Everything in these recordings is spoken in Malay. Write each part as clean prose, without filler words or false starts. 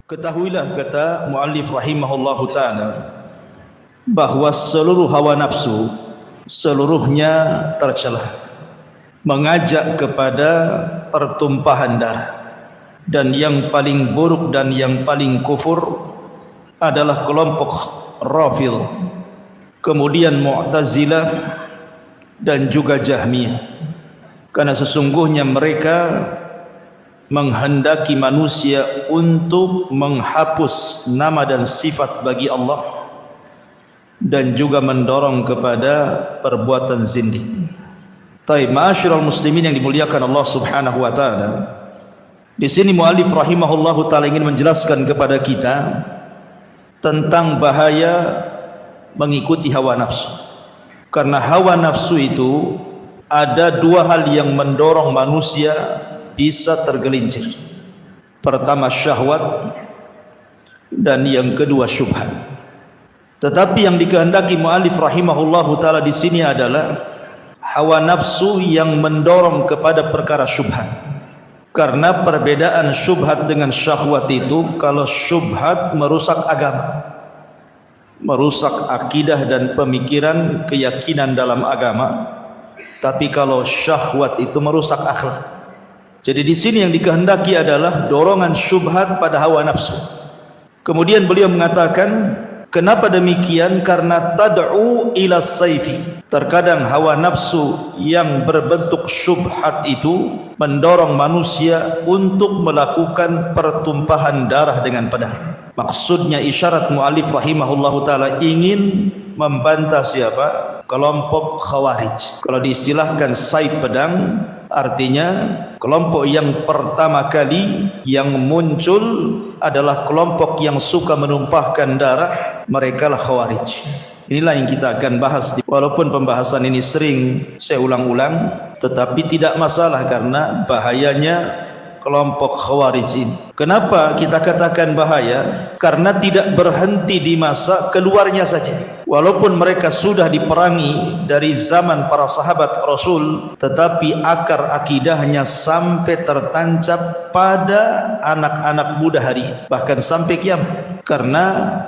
Ketahuilah, kata muallif rahimahullahu ta'ala, bahwa seluruh hawa nafsu seluruhnya tercela, mengajak kepada pertumpahan darah. Dan yang paling buruk dan yang paling kufur adalah kelompok Rafidhah, kemudian Mu'tazilah dan juga Jahmiyah. Karena sesungguhnya mereka menghendaki manusia untuk menghapus nama dan sifat bagi Allah dan juga mendorong kepada perbuatan zindik. Taib, ma'asyiral muslimin yang dimuliakan Allah Subhanahu wa taala. Di sini muallif rahimahullahu taala ingin menjelaskan kepada kita tentang bahaya mengikuti hawa nafsu. Karena hawa nafsu itu ada dua hal yang mendorong manusia bisa tergelincir. Pertama syahwat, dan yang kedua syubhat. Tetapi yang dikehendaki muallif rahimahullahu taala di sini adalah hawa nafsu yang mendorong kepada perkara syubhat. Karena perbedaan syubhat dengan syahwat itu, kalau syubhat merusak agama, merusak akidah dan pemikiran, keyakinan dalam agama. Tapi kalau syahwat itu merusak akhlak. Jadi di sini yang dikehendaki adalah dorongan syubhat pada hawa nafsu. Kemudian beliau mengatakan, kenapa demikian? Karena tad'u ila saifi. Terkadang hawa nafsu yang berbentuk syubhat itu mendorong manusia untuk melakukan pertumpahan darah dengan pedang. Maksudnya isyarat mu'alif rahimahullahu ta'ala ingin membantah siapa? Kelompok Khawarij. Kalau diistilahkan saib pedang, artinya kelompok yang pertama kali yang muncul adalah kelompok yang suka menumpahkan darah, mereka lah Khawarij. Inilah yang kita akan bahas. Walaupun pembahasan ini sering saya ulang-ulang, tetapi tidak masalah karena bahayanya kelompok Khawarij ini. Kenapa kita katakan bahaya? Karena tidak berhenti di masa keluarnya saja. Walaupun mereka sudah diperangi dari zaman para sahabat Rasul, tetapi akar akidahnya sampai tertancap pada anak-anak muda hari ini, bahkan sampai kiamat. Karena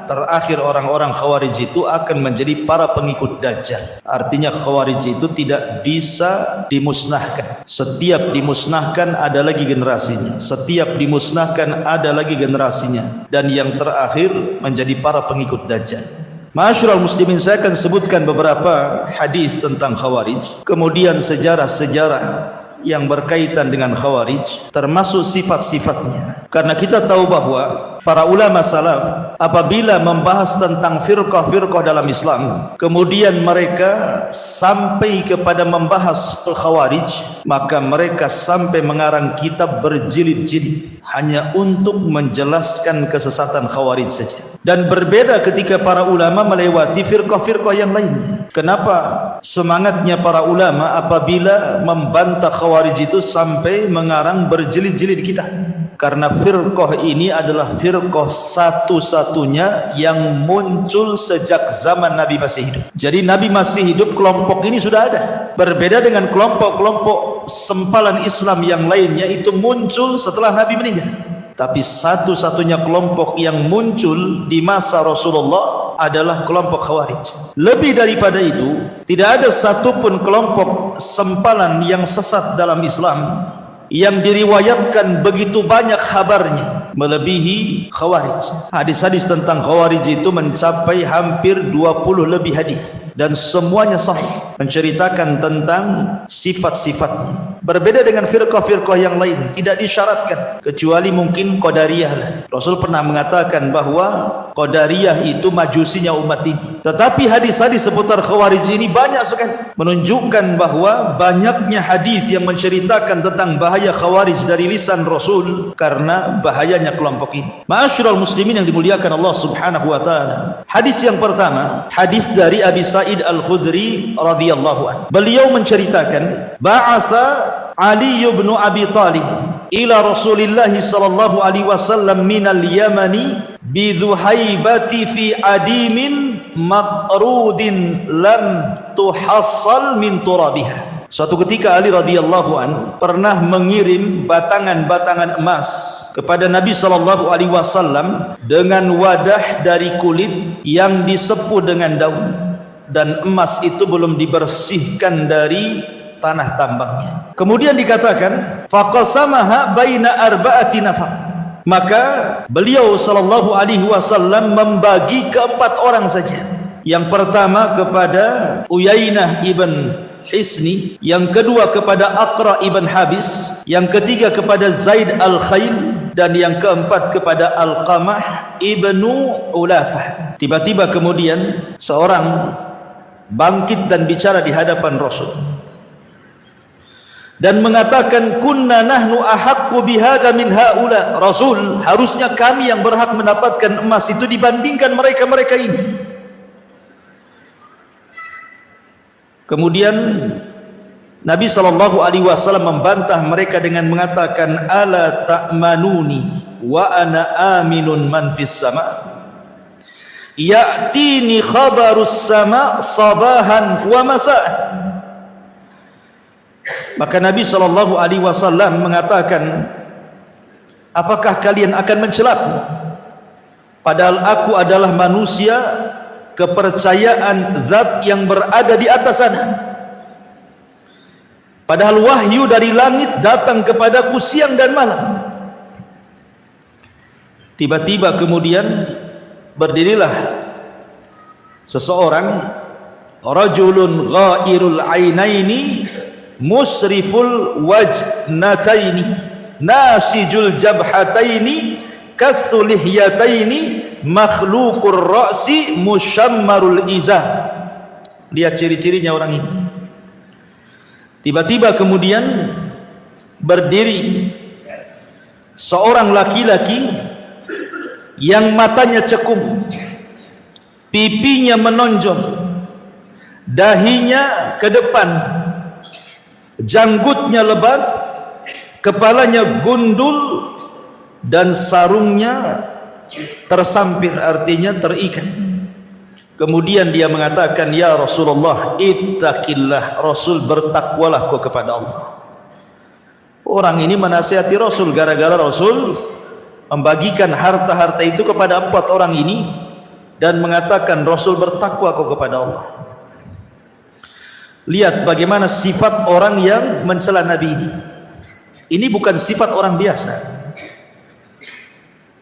terakhir orang-orang Khawarij itu akan menjadi para pengikut Dajjal. Artinya Khawarij itu tidak bisa dimusnahkan. Setiap dimusnahkan ada lagi generasinya, setiap dimusnahkan ada lagi generasinya, dan yang terakhir menjadi para pengikut Dajjal. Ma'asyiral muslimin, saya akan sebutkan beberapa hadis tentang Khawarij, kemudian sejarah-sejarah yang berkaitan dengan Khawarij, termasuk sifat-sifatnya. Karena kita tahu bahwa para ulama salaf apabila membahas tentang firqah-firqah dalam Islam, kemudian mereka sampai kepada membahas Khawarij, maka mereka sampai mengarang kitab berjilid-jilid hanya untuk menjelaskan kesesatan Khawarij saja. Dan berbeda ketika para ulama melewati firqah-firqah yang lainnya. Kenapa semangatnya para ulama apabila membantah Khawarij itu sampai mengarang berjilid-jilid kitab? Karena firqah ini adalah firqah satu-satunya yang muncul sejak zaman Nabi masih hidup. Jadi Nabi masih hidup, kelompok ini sudah ada. Berbeda dengan kelompok-kelompok sempalan Islam yang lainnya, itu muncul setelah Nabi meninggal. Tapi satu-satunya kelompok yang muncul di masa Rasulullah adalah kelompok Khawarij. Lebih daripada itu, tidak ada satupun kelompok sempalan yang sesat dalam Islam yang diriwayatkan begitu banyak kabarnya melebihi Khawarij. Hadis-hadis tentang Khawarij itu mencapai hampir 20 lebih hadis, dan semuanya sahih, menceritakan tentang sifat-sifatnya. Berbeda dengan firqah-firqah yang lain, tidak disyaratkan, kecuali mungkin Qadariyah lah. Rasul pernah mengatakan bahwa Qadariyah itu majusinya umat ini. Tetapi hadis-hadis seputar Khawarij ini banyak sekali, menunjukkan bahwa banyaknya hadis yang menceritakan tentang bahaya Khawarij dari lisan Rasul karena bahayanya kelompok ini. Ma'asyiral muslimin yang dimuliakan Allah Subhanahu wa taala. Hadis yang pertama, hadis dari Abi Sa'id Al-Khudri radhiyallahu anhu. Beliau menceritakan, ba'atha Ali bin Abi Talib ila Rasulillah sallallahu alaihi wasallam minal Yamani bi Dhuhaibati fi adimin maqrudin lam tuhassal min turabiha. Suatu ketika Ali radhiyallahu an pernah mengirim batangan-batangan emas kepada Nabi SAW dengan wadah dari kulit yang disepuh dengan daun, dan emas itu belum dibersihkan dari tanah tambangnya. Kemudian dikatakan faqasamaha baina arba'ati nafar, maka beliau SAW membagi ke 4 orang saja. Yang pertama kepada Uyainah ibn Hisni, yang kedua kepada Aqra ibn Habis, yang ketiga kepada Zaid al-Khail, dan yang keempat kepada Al-Qamah ibnu Ulafah. Tiba-tiba kemudian seorang bangkit dan bicara di hadapan Rasul dan mengatakan, kunna nahnu ahaqqu bihadza min haula. Rasul, harusnya kami yang berhak mendapatkan emas itu dibandingkan mereka-mereka ini. Kemudian Nabi SAW membantah mereka dengan mengatakan, ala ta'manuni wa ana aminun man fis sama, ya'tini khabarus sama sabahan wa masa'an. Maka Nabi SAW mengatakan, apakah kalian akan mencelaku? Padahal aku adalah manusia kepercayaan zat yang berada di atas sana. Padahal wahyu dari langit datang kepadaku siang dan malam. Tiba-tiba kemudian berdirilah seseorang, rajulun ghairul ainaini musriful wajnataini nasijul jabhataini kathulihyataini makhluqur ra'si musyammarul izah. Lihat ciri-cirinya orang ini. Tiba-tiba kemudian berdiri seorang laki-laki yang matanya cekung, pipinya menonjol, dahinya ke depan, janggutnya lebat, kepalanya gundul, dan sarungnya tersampir, artinya terikat. Kemudian dia mengatakan, ya Rasulullah, ittaqillah. Rasul, bertakwalah kau kepada Allah. Orang ini menasihati Rasul gara-gara Rasul membagikan harta-harta itu kepada 4 orang ini dan mengatakan, Rasul, bertakwa kau kepada Allah. Lihat bagaimana sifat orang yang mencela Nabi ini. Ini bukan sifat orang biasa.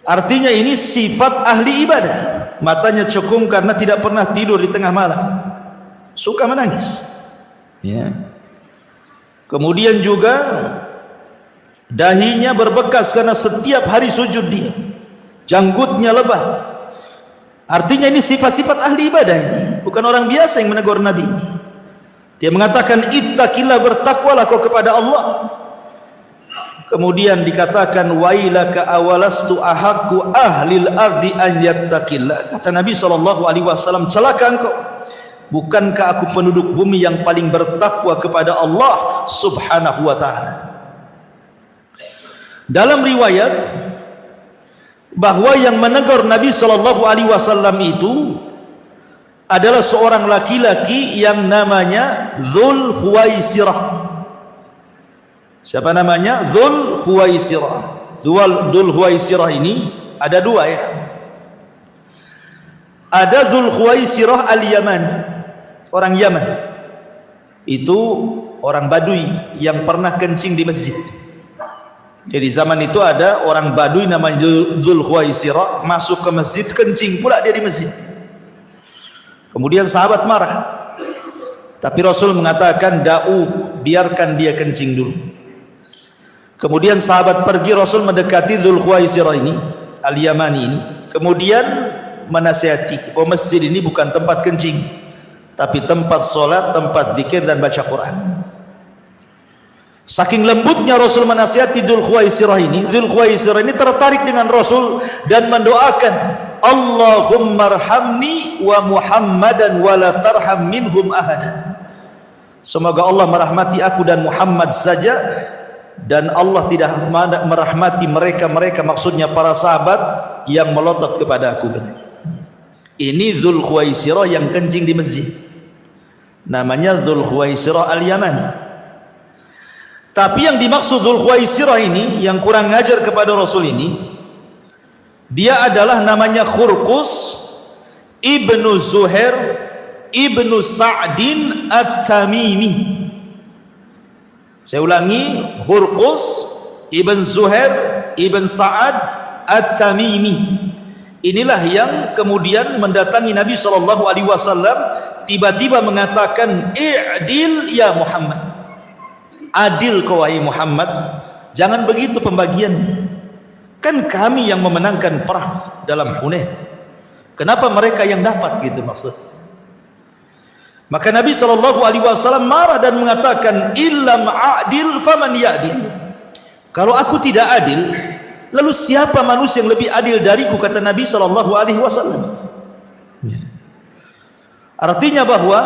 Artinya ini sifat ahli ibadah. Matanya cekung karena tidak pernah tidur di tengah malam, suka menangis, ya. Kemudian juga dahinya berbekas karena setiap hari sujud dia, janggutnya lebat. Artinya ini sifat-sifat ahli ibadah ini, bukan orang biasa yang menegur Nabi ini. Dia mengatakan, ittaqillah, bertakwalah kau kepada Allah. Kemudian dikatakan, wailaka awalastu ahaqqu ahlil ardi an yattaqillah. Kata Nabi SAW, celaka engkau, bukankah aku penduduk bumi yang paling bertakwa kepada Allah subhanahu wa ta'ala. Dalam riwayat bahwa yang menegur Nabi SAW itu adalah seorang laki-laki yang namanya Dzul Khuwaisirah. Siapa namanya? Dzul Khuwaisirah. Dzul Khuwaisirah ini ada 2, ya. Ada Dzul Khuwaisirah al-Yamani, orang Yaman. Itu orang Badui yang pernah kencing di masjid. Jadi zaman itu ada orang Badui namanya Dzul Khuwaisirah, masuk ke masjid, kencing pula dia di masjid. Kemudian sahabat marah, tapi Rasul mengatakan, da'u, biarkan dia kencing dulu. Kemudian sahabat pergi, Rasul mendekati Dzul Khuwaisirah ini, al-Yamani ini, kemudian menasihati, oh, masjid ini bukan tempat kencing, tapi tempat solat, tempat zikir dan baca Quran. Saking lembutnya Rasul menasihati Dzul Khuwaisirah ini, Dzul Khuwaisirah ini tertarik dengan Rasul dan mendoakan, Allahumma arhamni wa Muhammadan wa la tarham minhum ahada. Semoga Allah merahmati aku dan Muhammad saja, dan Allah tidak merahmati mereka-mereka, maksudnya para sahabat yang melotot kepada aku, katanya. Ini Dzul Khuwaisirah yang kencing di masjid, namanya Dzul Khuwaisirah al-Yamani. Tapi yang dimaksud Dzul Khuwaisirah ini, yang kurang ngajar kepada Rasul ini, dia adalah namanya Khurqus ibnu Zuhair ibnu Sa'din At-Tamimi. Saya ulangi, Khurqus ibn Zuhair ibn Sa'ad At-Tamimi. Inilah yang kemudian mendatangi Nabi SAW, tiba-tiba mengatakan, i'dil ya Muhammad, adil kau wahai Muhammad, jangan begitu pembagiannya, kan kami yang memenangkan perang dalam Hunain, kenapa mereka yang dapat, gitu maksud. Maka Nabi SAW marah dan mengatakan, illam a'dil faman ya'dil, kalau aku tidak adil, lalu siapa manusia yang lebih adil dariku, kata Nabi SAW. Artinya bahwa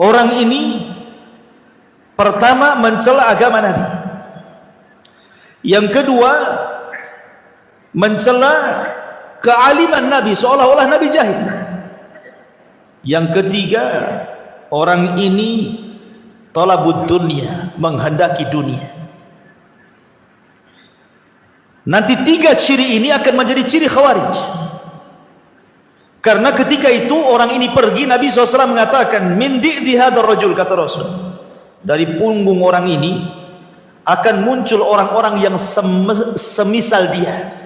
orang ini pertama mencela agama Nabi, yang kedua mencela kealiman Nabi, seolah-olah Nabi jahil, yang ketiga orang ini talabud dunia, menghendaki dunia. Nanti tiga ciri ini akan menjadi ciri Khawarij. Karena ketika itu orang ini pergi, Nabi SAW mengatakan, min di'di hadzal rajul, kata Rasul, dari punggung orang ini akan muncul orang-orang yang semisal dia.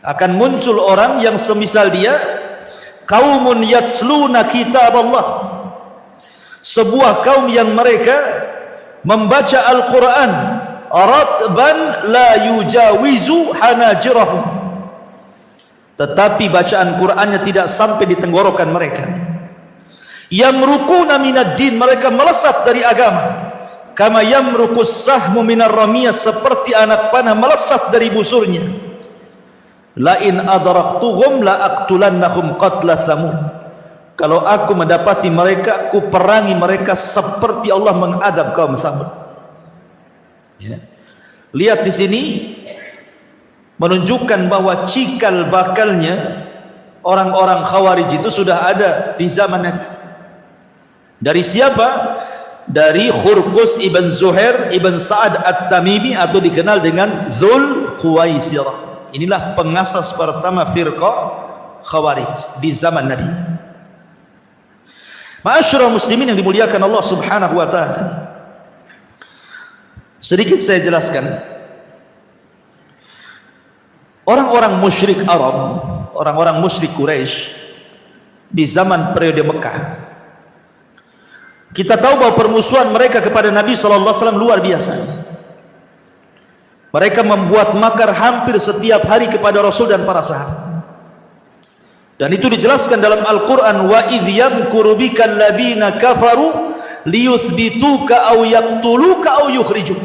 Akan muncul orang yang semisal dia. Qaumun yatsluna kitab Allah, sebuah kaum yang mereka membaca Al-Quran ratban la yujawizu hanajirahum, tetapi bacaan Qur'annya tidak sampai di tenggorokan mereka. Yamrukuna minad din, mereka melesat dari agama. Kama yamrukus sahmu minar ramiyah, seperti anak panah melesat dari busurnya. La in adraktuhum la aqtulannahum qatla Tsamud, kalau aku mendapati mereka, aku perangi mereka seperti Allah mengadab kaum Tsamud. Ya. Lihat di sini menunjukkan bahwa cikal bakalnya orang-orang Khawarij itu sudah ada di zaman Nabi. Dari siapa? Dari Khurqus ibn Zuhair ibn Sa'ad At-Tamimi, atau dikenal dengan Dzul Khuwaisirah. Inilah pengasas pertama firqah Khawarij di zaman Nabi. Ma'asyiral muslimin yang dimuliakan Allah Subhanahu wa taala, sedikit saya jelaskan. Orang-orang musyrik Arab, orang-orang musyrik Quraisy di zaman periode Mekah, kita tahu bahwa permusuhan mereka kepada Nabi SAW luar biasa. Mereka membuat makar hampir setiap hari kepada Rasul dan para sahabat. Dan itu dijelaskan dalam Al-Quran, wa idh yamkuru bika alladhina kafaru liyuthbituka aw yaqtuluka aw yukhrijuk.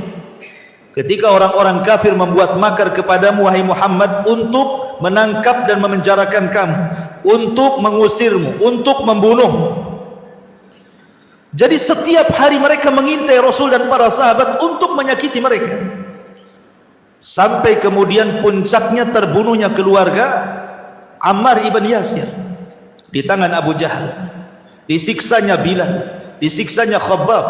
Ketika orang-orang kafir membuat makar kepadamu wahai Muhammad untuk menangkap dan memenjarakan kamu, untuk mengusirmu, untuk membunuhmu. Jadi setiap hari mereka mengintai Rasul dan para sahabat untuk menyakiti mereka. Sampai kemudian puncaknya terbunuhnya keluarga Ammar ibn Yasir di tangan Abu Jahal, disiksanya Bilal, disiksanya Khabbab,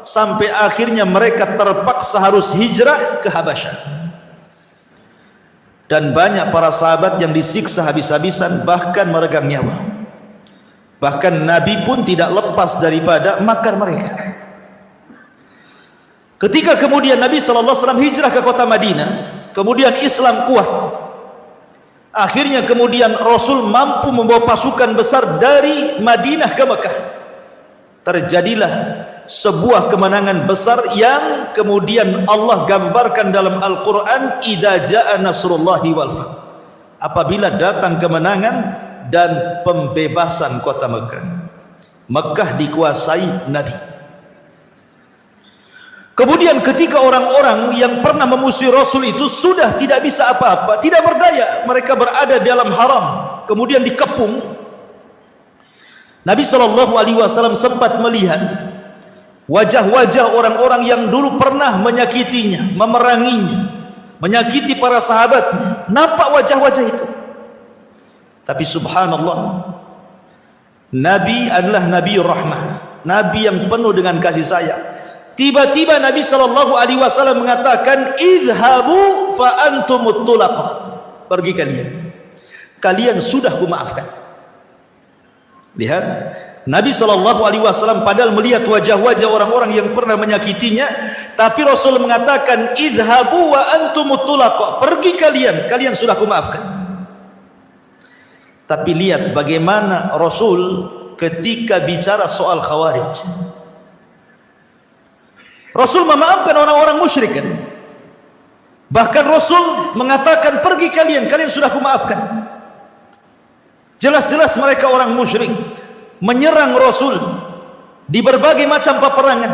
sampai akhirnya mereka terpaksa harus hijrah ke Habasyah. Dan banyak para sahabat yang disiksa habis-habisan, bahkan meregang nyawa. Bahkan Nabi pun tidak lepas daripada makar mereka. Ketika kemudian Nabi SAW hijrah ke kota Madinah, kemudian Islam kuat, akhirnya kemudian Rasul mampu membawa pasukan besar dari Madinah ke Mekah. Terjadilah sebuah kemenangan besar yang kemudian Allah gambarkan dalam Al-Quran, idza jaa nasrullahi wal fath, apabila datang kemenangan dan pembebasan kota Mekah. Mekah dikuasai Nabi. Kemudian ketika orang-orang yang pernah memusuhi Rasul itu sudah tidak bisa apa-apa, tidak berdaya, mereka berada dalam haram, kemudian dikepung, Nabi SAW sempat melihat wajah-wajah orang-orang yang dulu pernah menyakitinya, memeranginya, menyakiti para sahabatnya. Nampak wajah-wajah itu. Tapi subhanallah, Nabi adalah Nabi rahmah, Nabi yang penuh dengan kasih sayang. tiba-tiba Nabi SAW mengatakan, idhabu fa antumut tulaqa, pergi kalian sudah kumaafkan. Lihat, Nabi SAW padahal melihat wajah-wajah orang-orang yang pernah menyakitinya, tapi Rasul mengatakan, idhabu wa antumut tulaqa, pergi kalian sudah kumaafkan. Tapi lihat bagaimana Rasul ketika bicara soal Khawarij. Rasul memaafkan orang-orang musyrik kan? Bahkan Rasul mengatakan, pergi kalian sudah kumaafkan. Jelas-jelas mereka orang musyrik, menyerang Rasul di berbagai macam peperangan,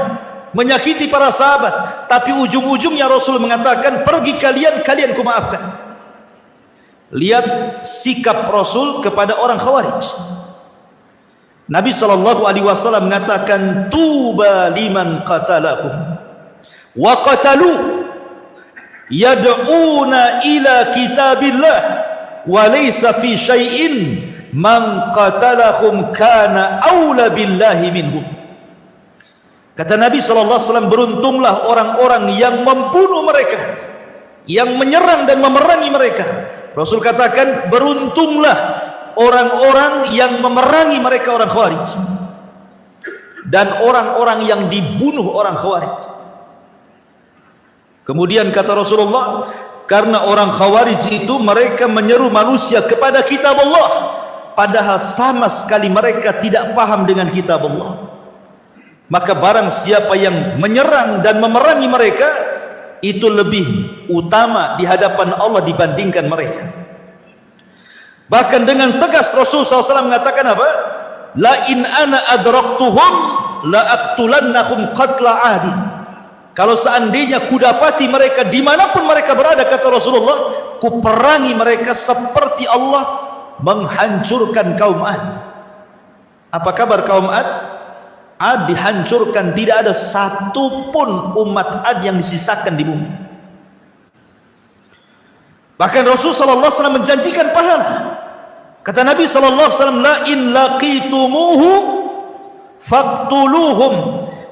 menyakiti para sahabat, tapi ujung-ujungnya Rasul mengatakan, pergi kalian kumaafkan. Lihat sikap Rasul kepada orang Khawarij. Nabi SAW mengatakan, tuba liman qatalahum wa qatalu yad'una ila kitabillah wa laysa fi syai'in man qatalahum kana aula billahi minhum. Kata Nabi SAW, beruntunglah orang-orang yang membunuh mereka, yang menyerang dan memerangi mereka. Rasul katakan, beruntunglah orang-orang yang memerangi mereka orang Khawarij, dan orang-orang yang dibunuh orang Khawarij. Kemudian kata Rasulullah, karena orang Khawarij itu mereka menyeru manusia kepada kitab Allah, padahal sama sekali mereka tidak paham dengan kitab Allah. Maka barang siapa yang menyerang dan memerangi mereka, itu lebih utama di hadapan Allah dibandingkan mereka. Bahkan dengan tegas Rasul SAW mengatakan apa? La in ana adraktuhum la aqtulannahum qatla adi. Kalau seandainya kudapati mereka dimanapun mereka berada, kata Rasulullah, kuperangi mereka seperti Allah menghancurkan kaum Ad. Apa kabar kaum Ad? Ad dihancurkan, tidak ada satu pun umat Ad yang disisakan di bumi. Bahkan Rasulullah SAW menjanjikan pahala. Kata Nabi SAW, la in laqitumuhu faqtuluhum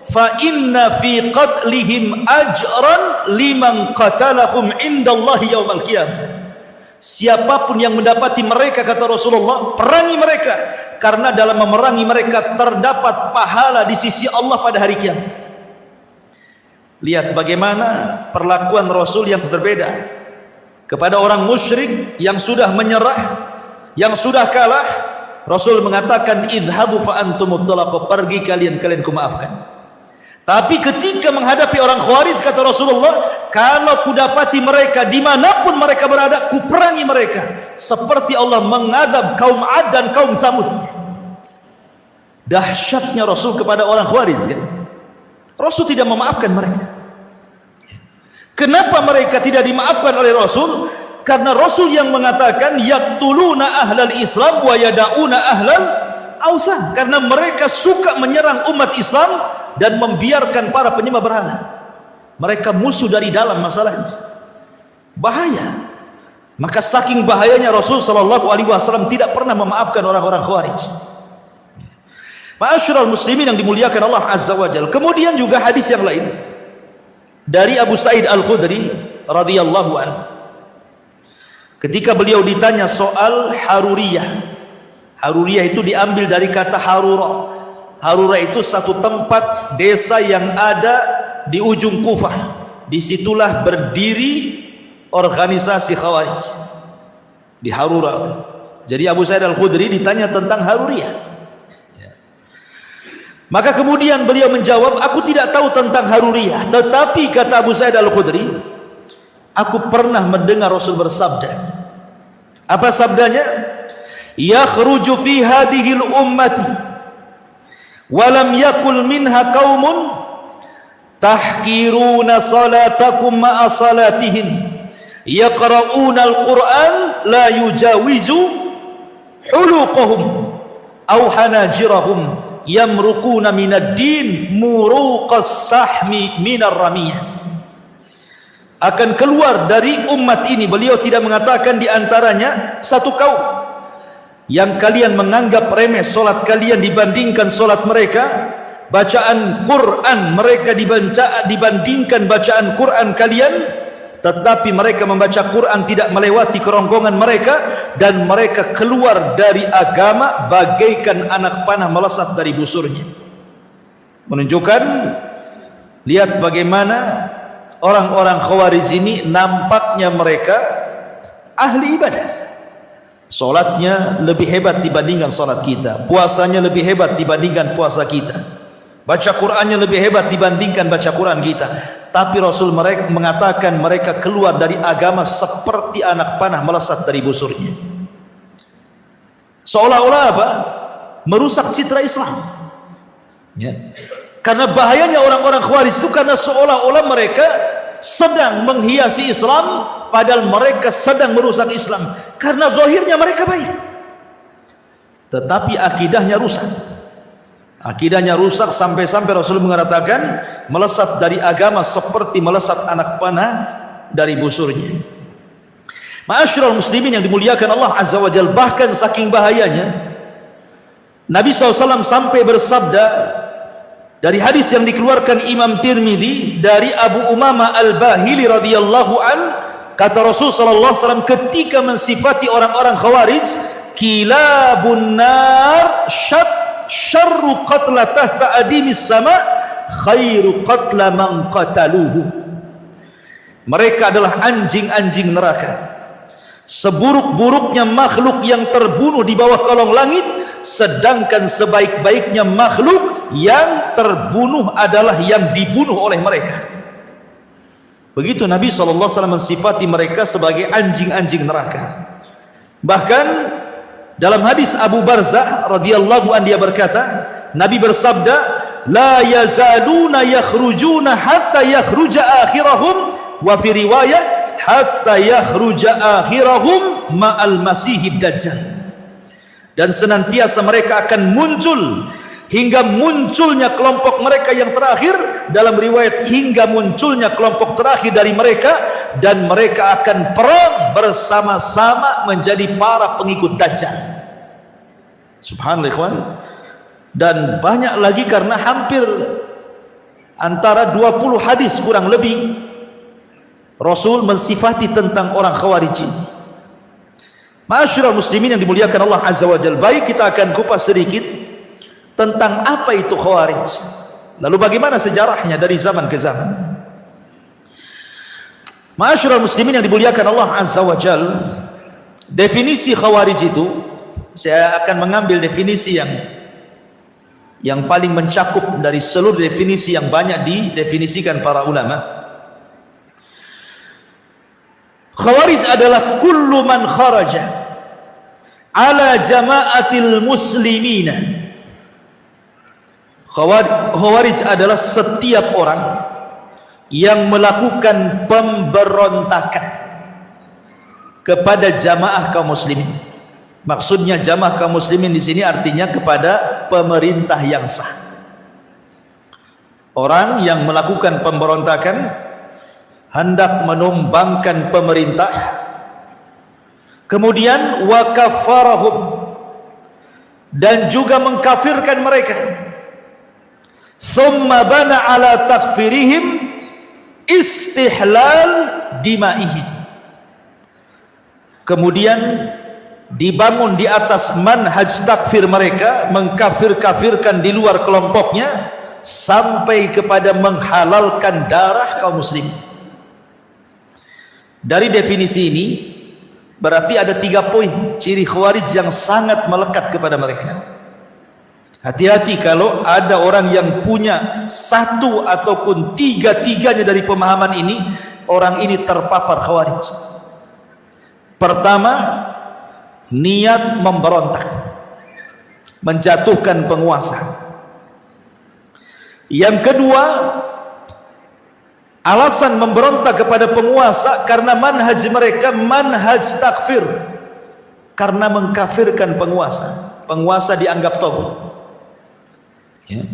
fa inna fi qatlihim ajran liman qatalahum indallahi yaumal qiyamah. Siapapun yang mendapati mereka, kata Rasulullah, perangi mereka, karena dalam memerangi mereka terdapat pahala di sisi Allah pada hari kiamat. Lihat bagaimana perlakuan Rasul yang berbeda kepada orang musyrik yang sudah menyerah, yang sudah kalah. Rasul mengatakan, idhabu fa antumut tulaqa, pergi kalian kumaafkan. Tapi ketika menghadapi orang Khawarij, kata Rasulullah, kalau kudapati mereka dimanapun mereka berada, kuperangi mereka seperti Allah mengadab kaum Ad dan kaum Samud. Dahsyatnya Rasul kepada orang Khawarij kan? Rasul tidak memaafkan mereka. Kenapa mereka tidak dimaafkan oleh Rasul? Karena Rasul yang mengatakan, yaqtuluna ahlal Islam wa yada'una ahlal awthan. Karena mereka suka menyerang umat Islam dan membiarkan para penyembah berhala. Mereka musuh dari dalam masalahnya. Bahaya. Maka saking bahayanya Rasul SAW tidak pernah memaafkan orang-orang Khawarij. Ma'asyiral muslimin yang dimuliakan Allah Azza wa Jalla. Kemudian juga hadis yang lain dari Abu Sa'id Al-Khudri radhiyallahu anhu, ketika beliau ditanya soal Haruriyah. Haruriyah itu diambil dari kata Harura. Harura itu satu tempat desa yang ada di ujung Kufah. Disitulah berdiri organisasi Khawarij di Harura. Jadi Abu Sa'id Al-Khudri ditanya tentang Haruriyah. Maka kemudian beliau menjawab, aku tidak tahu tentang Haruriyah, tetapi kata Abu Sa'id Al-Khudri, aku pernah mendengar Rasul bersabda. Apa sabdanya? Yakhruju fi hadhil ummati wa lam yakul minha qaumun tahkiruna salatakum ma'a salatihim yaqra'una al-Qur'an la yujawizu huluqahum aw hanajirahum yamruquna minad din muruqas sahmi minar ramiyah. Akan keluar dari umat ini, beliau tidak mengatakan di antaranya satu kaum yang kalian menganggap remeh solat kalian dibandingkan solat mereka, bacaan Quran mereka dibandingkan bacaan Quran kalian, tetapi mereka membaca Quran tidak melewati kerongkongan mereka, dan mereka keluar dari agama bagaikan anak panah melesat dari busurnya. Menunjukkan, lihat bagaimana orang-orang Khawarij ini nampaknya mereka ahli ibadah. Solatnya lebih hebat dibandingkan solat kita, puasanya lebih hebat dibandingkan puasa kita, baca Qurannya lebih hebat dibandingkan baca Quran kita. Tapi Rasul mereka mengatakan mereka keluar dari agama seperti anak panah melesat dari busurnya. Seolah-olah apa? Merusak citra Islam. Ya. Karena bahayanya orang-orang Khawarij itu, karena seolah-olah mereka sedang menghiasi Islam, padahal mereka sedang merusak Islam. Karena zahirnya mereka baik, tetapi akidahnya rusak. Akidahnya rusak sampai-sampai Rasul mengatakan melesat dari agama seperti melesat anak panah dari busurnya. Ma'asyiral muslimin yang dimuliakan Allah Azza wa Jalla, bahkan saking bahayanya Nabi SAW sampai bersabda dari hadis yang dikeluarkan Imam Tirmidzi dari Abu Umamah Al-Bahili radhiyallahu an, kata Rasul sallallahu alaihi wasallam ketika mensifati orang-orang Khawarij, kilabun nar syarru qatla tahta adimis sama khairu qatla man qataluhu. Mereka adalah anjing-anjing neraka, seburuk-buruknya makhluk yang terbunuh di bawah kolong langit, sedangkan sebaik-baiknya makhluk yang terbunuh adalah yang dibunuh oleh mereka. Begitu Nabi SAW mensifati mereka sebagai anjing-anjing neraka. Bahkan dalam hadis Abu Barzah radhiyallahu anhu dia berkata, Nabi bersabda, la yazaluna yakhrujuna hatta yakhruja akhirahum, wa fi riwayah hatta yakhruja akhirahum ma'al masihid dajjal. Dan senantiasa mereka akan muncul hingga munculnya kelompok mereka yang terakhir, dalam riwayat hingga munculnya kelompok terakhir dari mereka, dan mereka akan perang bersama-sama menjadi para pengikut Dajjal. Subhanallah ikhwan. Dan banyak lagi, karena hampir antara 20 hadis kurang lebih Rasul mensifati tentang orang Khawarij. Ma'asyiral muslimin yang dimuliakan Allah Azza wa Jalla, baik kita akan kupas sedikit tentang apa itu Khawarij, lalu bagaimana sejarahnya dari zaman ke zaman. Ma'asyiral muslimin yang dimuliakan Allah Azza wa Jalla, definisi Khawarij itu, saya akan mengambil definisi yang paling mencakup dari seluruh definisi yang banyak didefinisikan para ulama. Khawarij adalah kullu man kharaja ala jama'atil muslimina. Khawarij adalah setiap orang yang melakukan pemberontakan kepada jamaah kaum muslimin. Maksudnya jamaah kaum muslimin di sini artinya kepada pemerintah yang sah. Orang yang melakukan pemberontakan, hendak menumbangkan pemerintah, kemudian wa kafarahum, dan juga mengkafirkan mereka. Summa bana ala takfirihim istihlal dimaihim, kemudian dibangun di atas manhaj takfir mereka, mengkafir-kafirkan di luar kelompoknya, sampai kepada menghalalkan darah kaum muslimin. Dari definisi ini berarti ada 3 poin ciri Khawarij yang sangat melekat kepada mereka. Hati-hati kalau ada orang yang punya satu ataupun tiga-tiganya dari pemahaman ini, orang ini terpapar Khawarij. Pertama, niat memberontak, menjatuhkan penguasa. Yang kedua, alasan memberontak kepada penguasa karena manhaj mereka manhaj takfir, karena mengkafirkan penguasa. Penguasa dianggap togut, ya.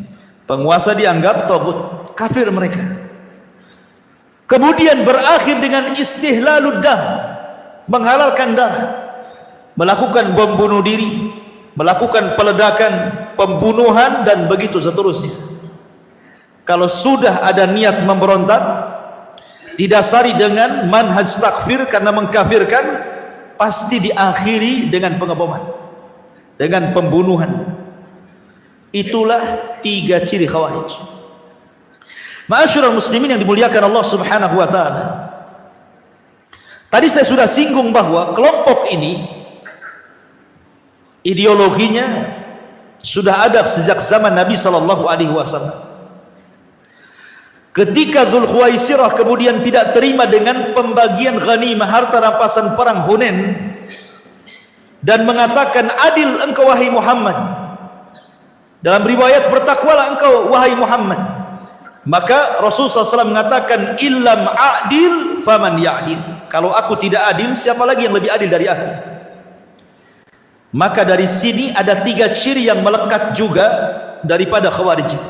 Penguasa dianggap togut, kafir mereka. Kemudian berakhir dengan istihlalud dam, menghalalkan darah, melakukan bom bunuh diri, melakukan peledakan, pembunuhan, dan begitu seterusnya. Kalau sudah ada niat memberontak didasari dengan manhaj takfir karena mengkafirkan, pasti diakhiri dengan pengeboman, dengan pembunuhan. Itulah 3 ciri Khawarij. Ma'asyiral muslimin yang dimuliakan Allah Subhanahu wa taala. Tadi saya sudah singgung bahwa kelompok ini ideologinya sudah ada sejak zaman Nabi sallallahu alaihi wasallam. Ketika Dzulkhuwaisirah kemudian tidak terima dengan pembagian ghanimah harta rampasan perang Hunain dan mengatakan, adil engkau wahai Muhammad, dalam riwayat bertakwalah engkau wahai Muhammad, maka Rasulullah SAW mengatakan, illam adil faman ya'dil, kalau aku tidak adil siapa lagi yang lebih adil dari aku. Maka dari sini ada 3 ciri yang melekat juga daripada Khawarij itu.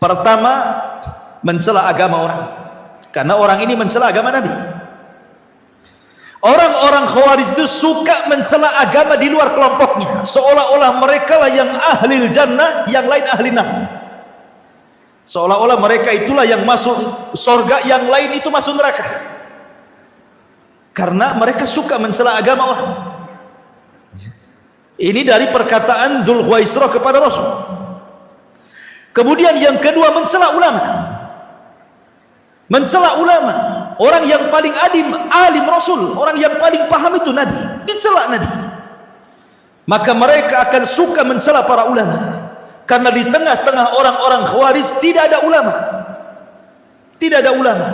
Pertama, mencela agama orang, karena orang ini mencela agama Nabi. Orang-orang Khawarij itu suka mencela agama di luar kelompoknya, seolah-olah mereka lah yang ahli jannah, yang lain ahli neraka. Seolah-olah mereka itulah yang masuk surga, yang lain itu masuk neraka, karena mereka suka mencela agama orang. Ini dari perkataan Dzulkhuwaisirah kepada Rasul. Kemudian yang kedua, mencela ulama. Mencela ulama, orang yang paling alim Rasul, orang yang paling paham itu Nabi, dicela Nabi. Maka mereka akan suka mencela para ulama, karena di tengah-tengah orang-orang Khawarij tidak ada ulama. Tidak ada ulama.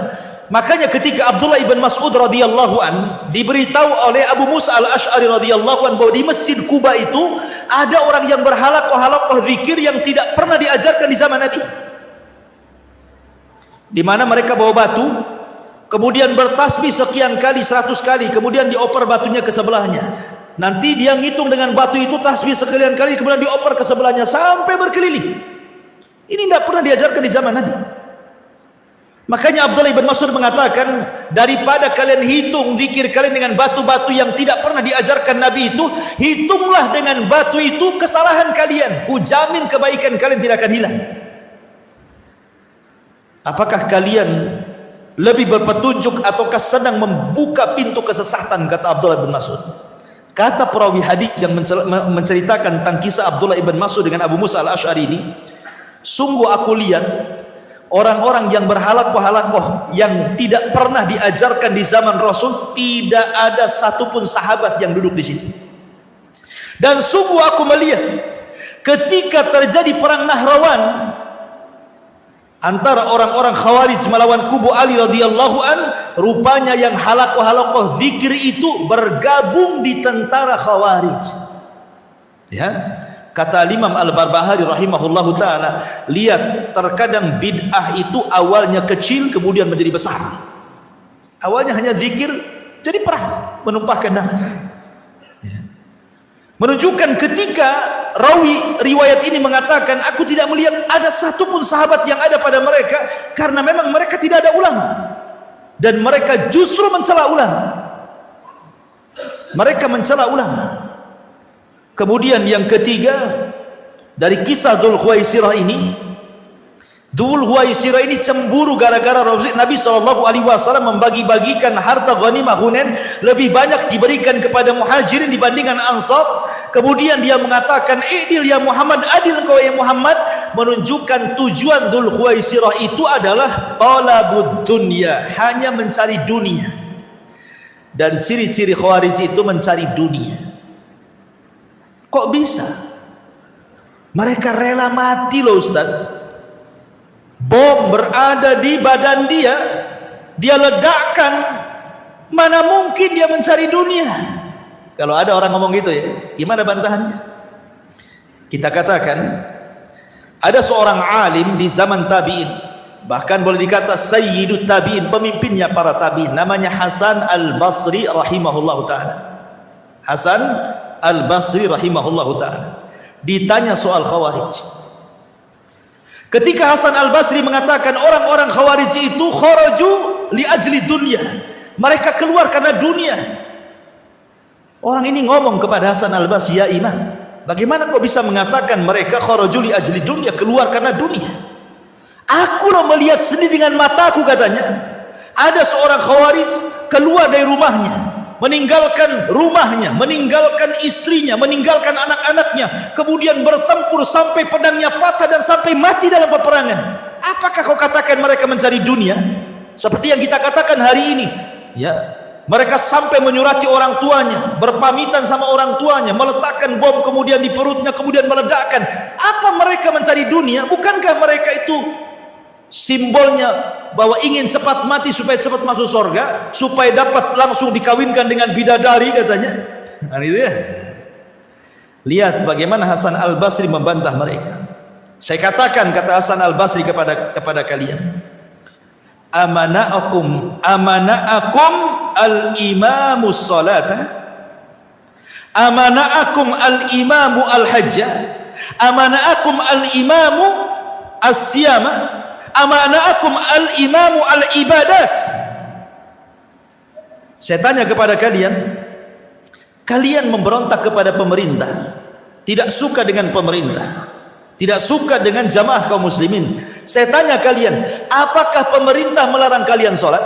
Makanya ketika Abdullah ibn Mas'ud radhiyallahu an diberitahu oleh Abu Musa al-Ash'ari radhiyallahu an bahwa di Masjid Quba itu ada orang yang berhalaqah zikir yang tidak pernah diajarkan di zaman Nabi, di mana mereka bawa batu, kemudian bertasbih sekian kali, 100 kali, kemudian dioper batunya ke sebelahnya. Nanti dia ngitung dengan batu itu tasbih sekian kali, kemudian dioper ke sebelahnya sampai berkeliling. Ini tidak pernah diajarkan di zaman Nabi. Makanya Abdullah ibn Mas'ud mengatakan, daripada kalian hitung zikir kalian dengan batu-batu yang tidak pernah diajarkan Nabi itu, hitunglah dengan batu itu kesalahan kalian, ku jamin kebaikan kalian tidak akan hilang. Apakah kalian lebih berpetunjuk ataukah sedang membuka pintu kesesatan, kata Abdullah bin Mas'ud. Kata perawi hadis yang menceritakan tentang kisah Abdullah ibn Mas'ud dengan Abu Musa al-Ash'ari ini, sungguh aku lihat orang-orang yang berhalaqah yang tidak pernah diajarkan di zaman Rasul, tidak ada satupun sahabat yang duduk di situ. Dan sungguh aku melihat ketika terjadi perang Nahrawan antara orang-orang Khawarij melawan kubu Ali radhiyallahu an, rupanya yang halaqah zikir itu bergabung di tentara Khawarij. Ya, kata Imam Al-Barbahari rahimahullahu taala, lihat, terkadang bid'ah itu awalnya kecil kemudian menjadi besar. Awalnya hanya zikir, jadi perang, menumpahkan darah. Ya. Menunjukkan ketika rawi riwayat ini mengatakan, aku tidak melihat ada satupun sahabat yang ada pada mereka, karena memang mereka tidak ada ulama, dan mereka justru mencela ulama. Mereka mencela ulama. Kemudian yang ketiga, dari kisah Dzulkhuwaisirah ini, Dzulkhuwaisirah ini cemburu gara-gara Nabi SAW membagi-bagikan harta ghanimah Hunain lebih banyak diberikan kepada muhajirin dibandingkan ansar. Kemudian dia mengatakan, idil ya Muhammad, adil engkau ya Muhammad, menunjukkan tujuan Dzulkhuwaisirah itu adalah talabud dunya, hanya mencari dunia. Dan ciri-ciri Khawarij itu mencari dunia. Kok bisa? Mereka rela mati loh Ustaz. Bom berada di badan dia, dia ledakkan, mana mungkin dia mencari dunia? Kalau ada orang ngomong gitu ya, gimana bantahannya? Kita katakan, ada seorang alim di zaman tabi'in, bahkan boleh dikata sayyidut tabi'in, pemimpinnya para tabi'in, namanya Hasan al-Basri rahimahullahu ta'ala. Hasan al-Basri rahimahullahu ta'ala ditanya soal Khawarij. Ketika Hasan al-Basri mengatakan orang-orang Khawarij itu kharaju li ajli dunya, mereka keluar karena dunia. Orang ini ngomong kepada Hasan al-Basri, ya imam, bagaimana kau bisa mengatakan mereka kharaju li ajli dunya, keluar karena dunia? Aku lah melihat sendiri dengan mataku, katanya. Ada seorang Khawarij keluar dari rumahnya, meninggalkan rumahnya, meninggalkan istrinya, meninggalkan anak-anaknya, kemudian bertempur sampai pedangnya patah dan sampai mati dalam peperangan. Apakah kau katakan mereka mencari dunia? Seperti yang kita katakan hari ini, ya, mereka sampai menyurati orang tuanya, berpamitan sama orang tuanya, meletakkan bom kemudian di perutnya, kemudian meledakkan. Apa mereka mencari dunia? Bukankah mereka itu simbolnya bahwa ingin cepat mati supaya cepat masuk surga, supaya dapat langsung dikawinkan dengan bidadari, katanya. Nah, itu ya. Lihat bagaimana Hasan Al-Basri membantah mereka. Saya katakan, kata Hasan Al-Basri kepada kalian, amana'akum al-imamus salata, amana'akum al-imamu al-hajja, amana'akum al-imamu as-siyama, amana'akum al-imamu al-ibadat. Saya tanya kepada kalian, kalian memberontak kepada pemerintah, tidak suka dengan pemerintah, tidak suka dengan jamaah kaum muslimin. Saya tanya kalian, apakah pemerintah melarang kalian sholat?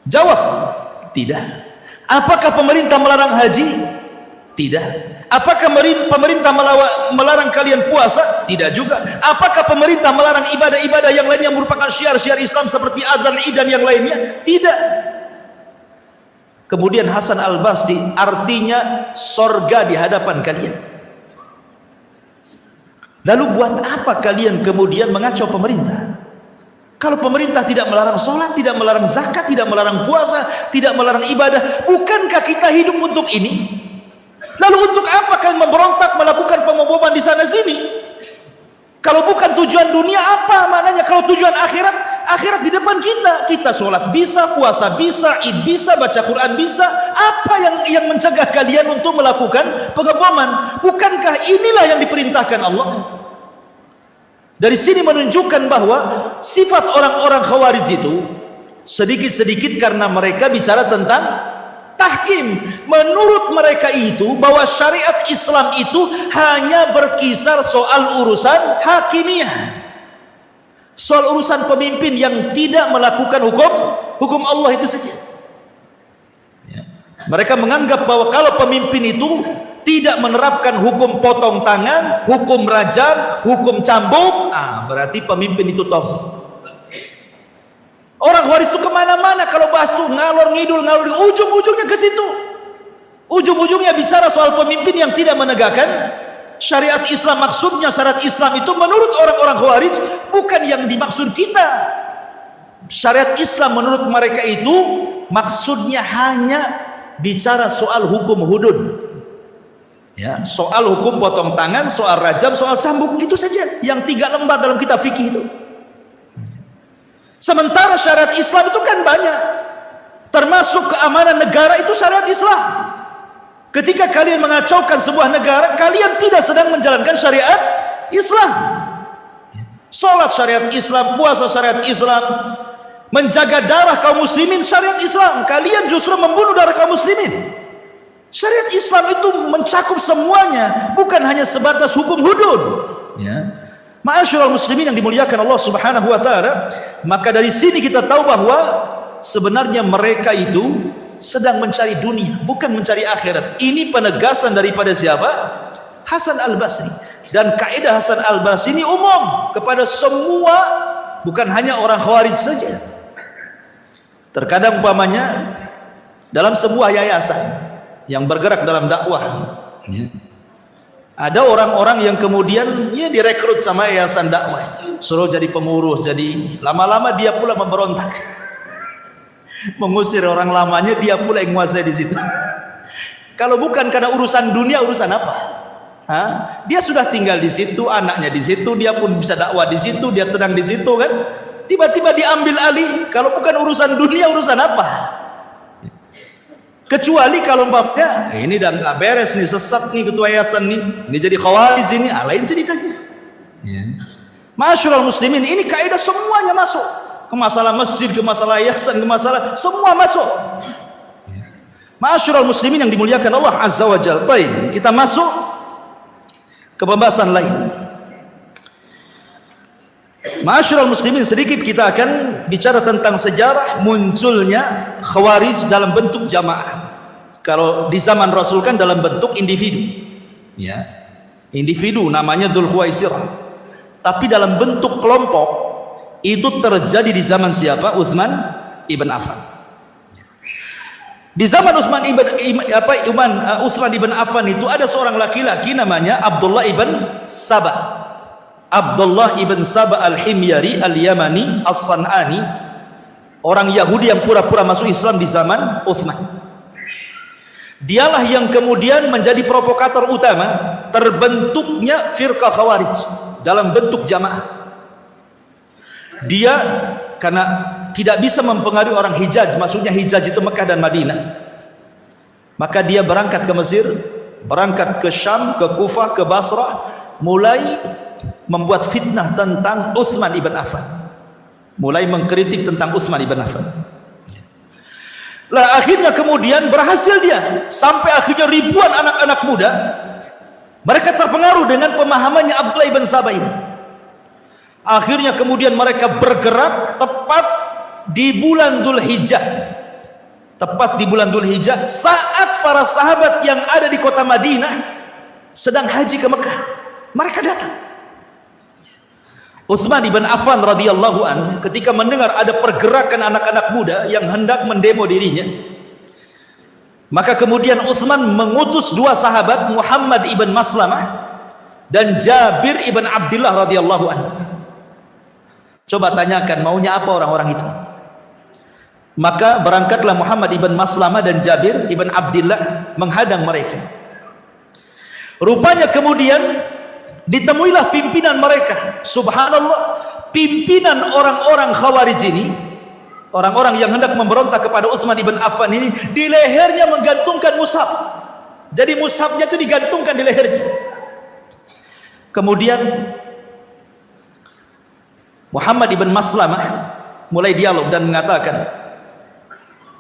Jawab, tidak. Apakah pemerintah melarang haji? Tidak. Apakah pemerintah melarang kalian puasa? Tidak juga. Apakah pemerintah melarang ibadah-ibadah yang lainnya yang merupakan syiar-syiar Islam seperti azan, id dan yang lainnya? Tidak. Kemudian Hasan Al-Basri, artinya sorga di hadapan kalian. Lalu buat apa kalian kemudian mengacau pemerintah? Kalau pemerintah tidak melarang sholat, tidak melarang zakat, tidak melarang puasa, tidak melarang ibadah, bukankah kita hidup untuk ini? Lalu untuk apa kalian memberontak, melakukan pemboman di sana sini? Kalau bukan tujuan dunia, apa maknanya? Kalau tujuan akhirat, akhirat di depan kita. Kita sholat bisa, puasa bisa, id bisa, baca Quran bisa. Apa yang mencegah kalian untuk melakukan pengeboman? Bukankah inilah yang diperintahkan Allah? Dari sini menunjukkan bahwa sifat orang-orang Khawarij itu sedikit-sedikit karena mereka bicara tentang tahkim. Menurut mereka itu bahwa syariat Islam itu hanya berkisar soal urusan hakimiyah, soal urusan pemimpin yang tidak melakukan hukum Allah itu saja. Mereka menganggap bahwa kalau pemimpin itu tidak menerapkan hukum potong tangan, hukum rajam, hukum cambuk, berarti pemimpin itu tauhid. Orang Khawarij itu kemana-mana kalau bahas tuh ngalor ngidul, ujung-ujungnya ke situ. Ujung-ujungnya bicara soal pemimpin yang tidak menegakkan syariat Islam. Maksudnya syariat Islam itu menurut orang-orang Khawarij bukan yang dimaksud kita. Syariat Islam menurut mereka itu maksudnya hanya bicara soal hukum hudud, ya, soal hukum potong tangan, soal rajam, soal cambuk, itu saja yang 3 lembar dalam kitab fikih itu. Sementara syariat Islam itu kan banyak, termasuk keamanan negara itu syariat Islam. Ketika kalian mengacaukan sebuah negara, kalian tidak sedang menjalankan syariat Islam. Sholat syariat Islam, puasa syariat Islam, menjaga darah kaum muslimin syariat Islam. Kalian justru membunuh darah kaum muslimin. Syariat Islam itu mencakup semuanya, bukan hanya sebatas hukum hudud, ya. Ma'asyiral muslimin yang dimuliakan Allah Subhanahu wa taala, maka dari sini kita tahu bahwa sebenarnya mereka itu sedang mencari dunia, bukan mencari akhirat. Ini penegasan daripada siapa? Hasan Al-Basri. Dan kaidah Hasan Al-Basri ini umum kepada semua, bukan hanya orang Khawarij saja. Terkadang umpamanya dalam sebuah yayasan yang bergerak dalam dakwah, ada orang-orang yang kemudian direkrut sama yayasan dakwah, suruh jadi pengurus, jadi ini. Lama-lama dia pula memberontak, mengusir orang lamanya, dia pula yang menguasai di situ. Kalau bukan karena urusan dunia, urusan apa? Dia sudah tinggal di situ, anaknya di situ, dia pun bisa dakwah di situ, dia tenang di situ kan? Tiba-tiba diambil alih. Kalau bukan urusan dunia, urusan apa? Kecuali kalau umpamanya ini dan nggak beres nih, sesat nih ketua yayasan nih, ini jadi Khawarij ini, lain ceritanya. Ma'asyiral muslimin, ini kaidah semuanya masuk. Ke masalah masjid, ke masalah yayasan, ke masalah semua masuk. Ma'asyiral muslimin yang dimuliakan Allah Azza wa Jalla. Baik, kita masuk ke pembahasan lain. Ma'asyiral muslimin, sedikit kita akan bicara tentang sejarah munculnya Khawarij dalam bentuk jamaah. Kalau di zaman Rasul kan dalam bentuk individu, ya, individu namanya Dzul Khuwaisirah. Tapi dalam bentuk kelompok itu terjadi di zaman siapa? Utsman ibn Affan. Di zaman Utsman ibn Affan itu ada seorang laki-laki namanya Abdullah ibn Saba. Abdullah ibn Saba al-Himyari al-Yamani as-San'ani, orang Yahudi yang pura-pura masuk Islam di zaman Utsman. Dialah yang kemudian menjadi provokator utama terbentuknya firqah Khawarij dalam bentuk jamaah. Dia karena tidak bisa mempengaruhi orang Hijaz, maksudnya Hijaz itu Mekah dan Madinah, maka dia berangkat ke Mesir, berangkat ke Syam, ke Kufah, ke Basrah, mulai membuat fitnah tentang Utsman ibn Affan, mulai mengkritik tentang Utsman ibn Affan. Lah akhirnya kemudian berhasil dia, sampai akhirnya ribuan anak-anak muda mereka terpengaruh dengan pemahamannya Abdullah ibn Saba ini. Akhirnya kemudian mereka bergerak tepat di bulan Dzulhijjah, tepat di bulan Dzulhijjah saat para sahabat yang ada di kota Madinah sedang haji ke Mekah, mereka datang. Utsman ibn Affan radhiyallahu an ketika mendengar ada pergerakan anak-anak muda yang hendak mendemo dirinya, maka kemudian Utsman mengutus dua sahabat, Muhammad ibn Maslamah dan Jabir ibn Abdullah radhiyallahu an. Coba tanyakan maunya apa orang-orang itu. Maka berangkatlah Muhammad ibn Maslamah dan Jabir ibn Abdullah menghadang mereka. Rupanya kemudian ditemuilah pimpinan mereka. Subhanallah, pimpinan orang-orang Khawarij ini, orang-orang yang hendak memberontak kepada Utsman ibn Affan ini, di lehernya menggantungkan mushaf. Jadi mushafnya itu digantungkan di lehernya. Kemudian Muhammad ibn Maslamah mulai dialog dan mengatakan,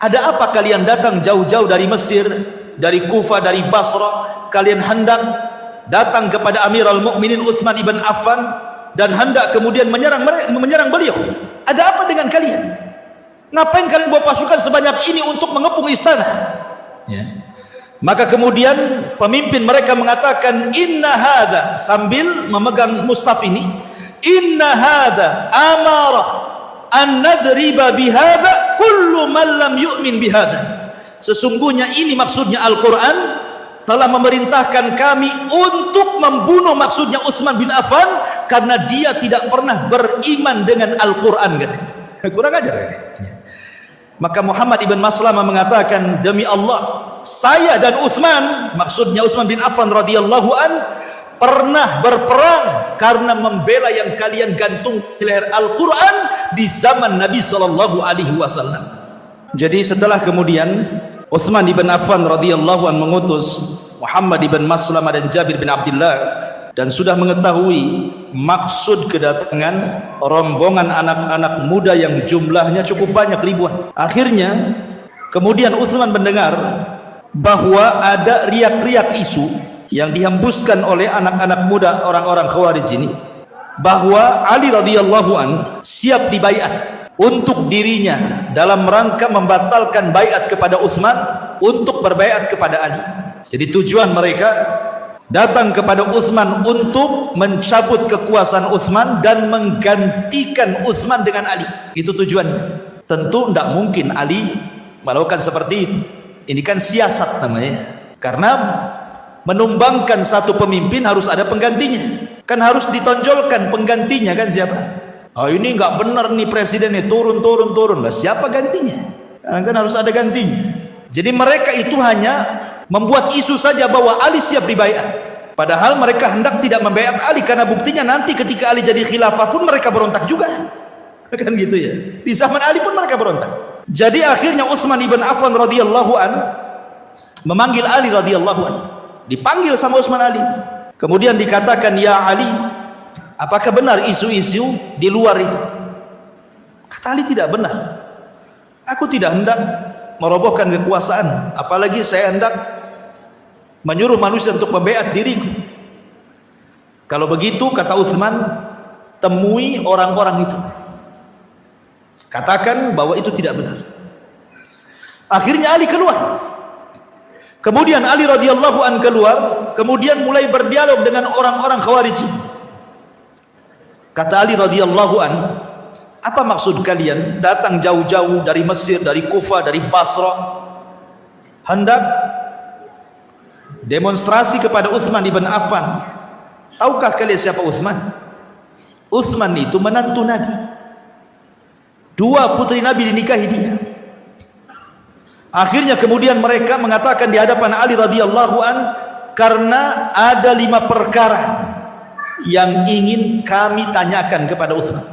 ada apa kalian datang jauh-jauh dari Mesir, dari Kufah, dari Basrah, kalian hendak datang kepada Amirul Mukminin Utsman ibn Affan dan hendak kemudian menyerang beliau. Ada apa dengan kalian? Ngapain kalian bawa pasukan sebanyak ini untuk mengepung istana? Ya. Maka kemudian pemimpin mereka mengatakan, inna hadza, sambil memegang mushaf ini, inna hadza amara an nadriba bihadza kullu man lam yu'min bihadza. Sesungguhnya ini maksudnya Al-Quran telah memerintahkan kami untuk membunuh, maksudnya Utsman bin Affan, karena dia tidak pernah beriman dengan Al-Quran, katanya. Kurang ajar ya. Maka Muhammad ibn Maslamah mengatakan, demi Allah, saya dan Utsman, maksudnya Utsman bin Affan radhiyallahu an, pernah berperang karena membela yang kalian gantung di leher Al-Quran di zaman Nabi SAW. Jadi setelah kemudian Utsman ibn Affan radhiyallahu an mengutus Muhammad ibn Maslamah dan Jabir bin Abdullah dan sudah mengetahui maksud kedatangan rombongan anak-anak muda yang jumlahnya cukup banyak, ribuan. Akhirnya kemudian Utsman mendengar bahwa ada riak-riak isu yang dihembuskan oleh anak-anak muda orang-orang Khawarij ini, bahwa Ali radhiyallahu an siap dibaiat untuk dirinya dalam rangka membatalkan baiat kepada Utsman untuk berbaiat kepada Ali. Jadi tujuan mereka datang kepada Utsman untuk mencabut kekuasaan Utsman dan menggantikan Utsman dengan Ali. Itu tujuannya. Tentu tidak mungkin Ali melakukan seperti itu. Ini kan siasat namanya. Karena menumbangkan satu pemimpin harus ada penggantinya. Kan harus ditonjolkan penggantinya, kan siapa? Oh, ini nggak benar nih presidennya, turun. Lah siapa gantinya? Kan harus ada gantinya. Jadi mereka itu hanya membuat isu saja bahwa Ali siap dibaiat. Padahal mereka hendak tidak membaiat Ali, karena buktinya nanti ketika Ali jadi khilafah pun mereka berontak juga. Kan gitu ya. Di zaman Ali pun mereka berontak. Jadi akhirnya Utsman ibn Affan radhiyallahu an memanggil Ali radhiyallahu an. Dipanggil sama Utsman Ali. Kemudian dikatakan, ya Ali, apakah benar isu-isu di luar itu? Kata Ali, tidak benar. Aku tidak hendak merobohkan kekuasaan, apalagi saya hendak menyuruh manusia untuk membaiat diriku. Kalau begitu, kata Utsman, temui orang-orang itu, katakan bahwa itu tidak benar. Akhirnya Ali keluar. Kemudian Ali radhiyallahu an keluar, kemudian mulai berdialog dengan orang-orang Khawarij. Kata Ali radhiyallahu an, apa maksud kalian datang jauh-jauh dari Mesir, dari Kufah, dari Basra, hendak demonstrasi kepada Utsman ibn Affan? Tahukah kalian siapa Utsman? Utsman itu menantu Nabi. 2 putri Nabi dinikahi dia. Akhirnya kemudian mereka mengatakan di hadapan Ali radhiyallahu an, karena ada 5 perkara yang ingin kami tanyakan kepada Utsman.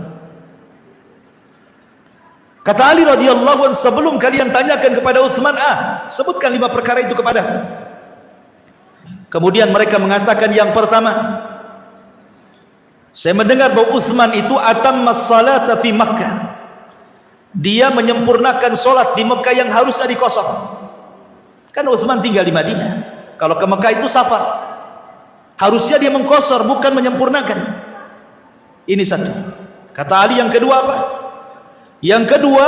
Kata Ali radhiyallahu an, sebelum kalian tanyakan kepada Utsman, sebutkan 5 perkara itu kepada. Kemudian mereka mengatakan, yang pertama, saya mendengar bahwa Utsman itu atammas salata fi Makkah. Dia menyempurnakan solat di Mekah yang harusnya dikosor. Kan Utsman tinggal di Madinah. Kalau ke Mekah itu safar. Harusnya dia mengkosor, bukan menyempurnakan. Ini satu. Kata Ali, yang kedua apa? Yang kedua,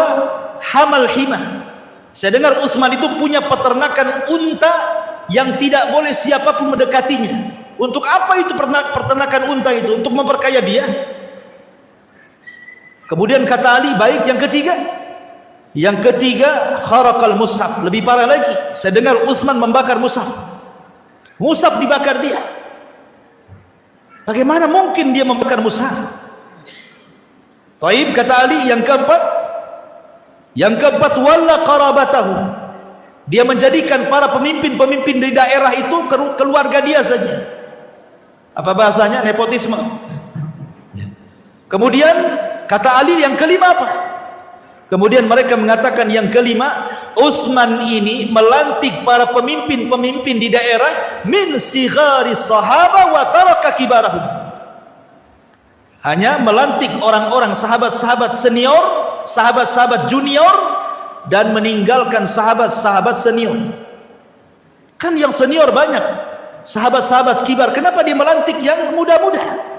hamal himah. Saya dengar Utsman itu punya peternakan unta yang tidak boleh siapapun mendekatinya. Untuk apa itu peternakan unta itu? Untuk memperkaya dia? Kemudian kata Ali, baik, yang ketiga. Yang ketiga, kharaqal mushaf. Lebih parah lagi, saya dengar Utsman membakar mushaf. Mushaf dibakar dia. Bagaimana mungkin dia membakar mushaf? Taib, kata Ali, yang keempat. Yang keempat, walla qarabatahu. Dia menjadikan para pemimpin-pemimpin di daerah itu keluarga dia saja. Apa bahasanya? Nepotisme. Kemudian kata Ali, yang kelima apa? Kemudian mereka mengatakan yang kelima, Utsman ini melantik para pemimpin-pemimpin di daerah min sighari sahaba wa taraka kibarahum. Hanya melantik orang-orang sahabat-sahabat senior, sahabat-sahabat junior, dan meninggalkan sahabat-sahabat senior. Kan yang senior banyak, sahabat-sahabat kibar, kenapa dia melantik yang muda-muda?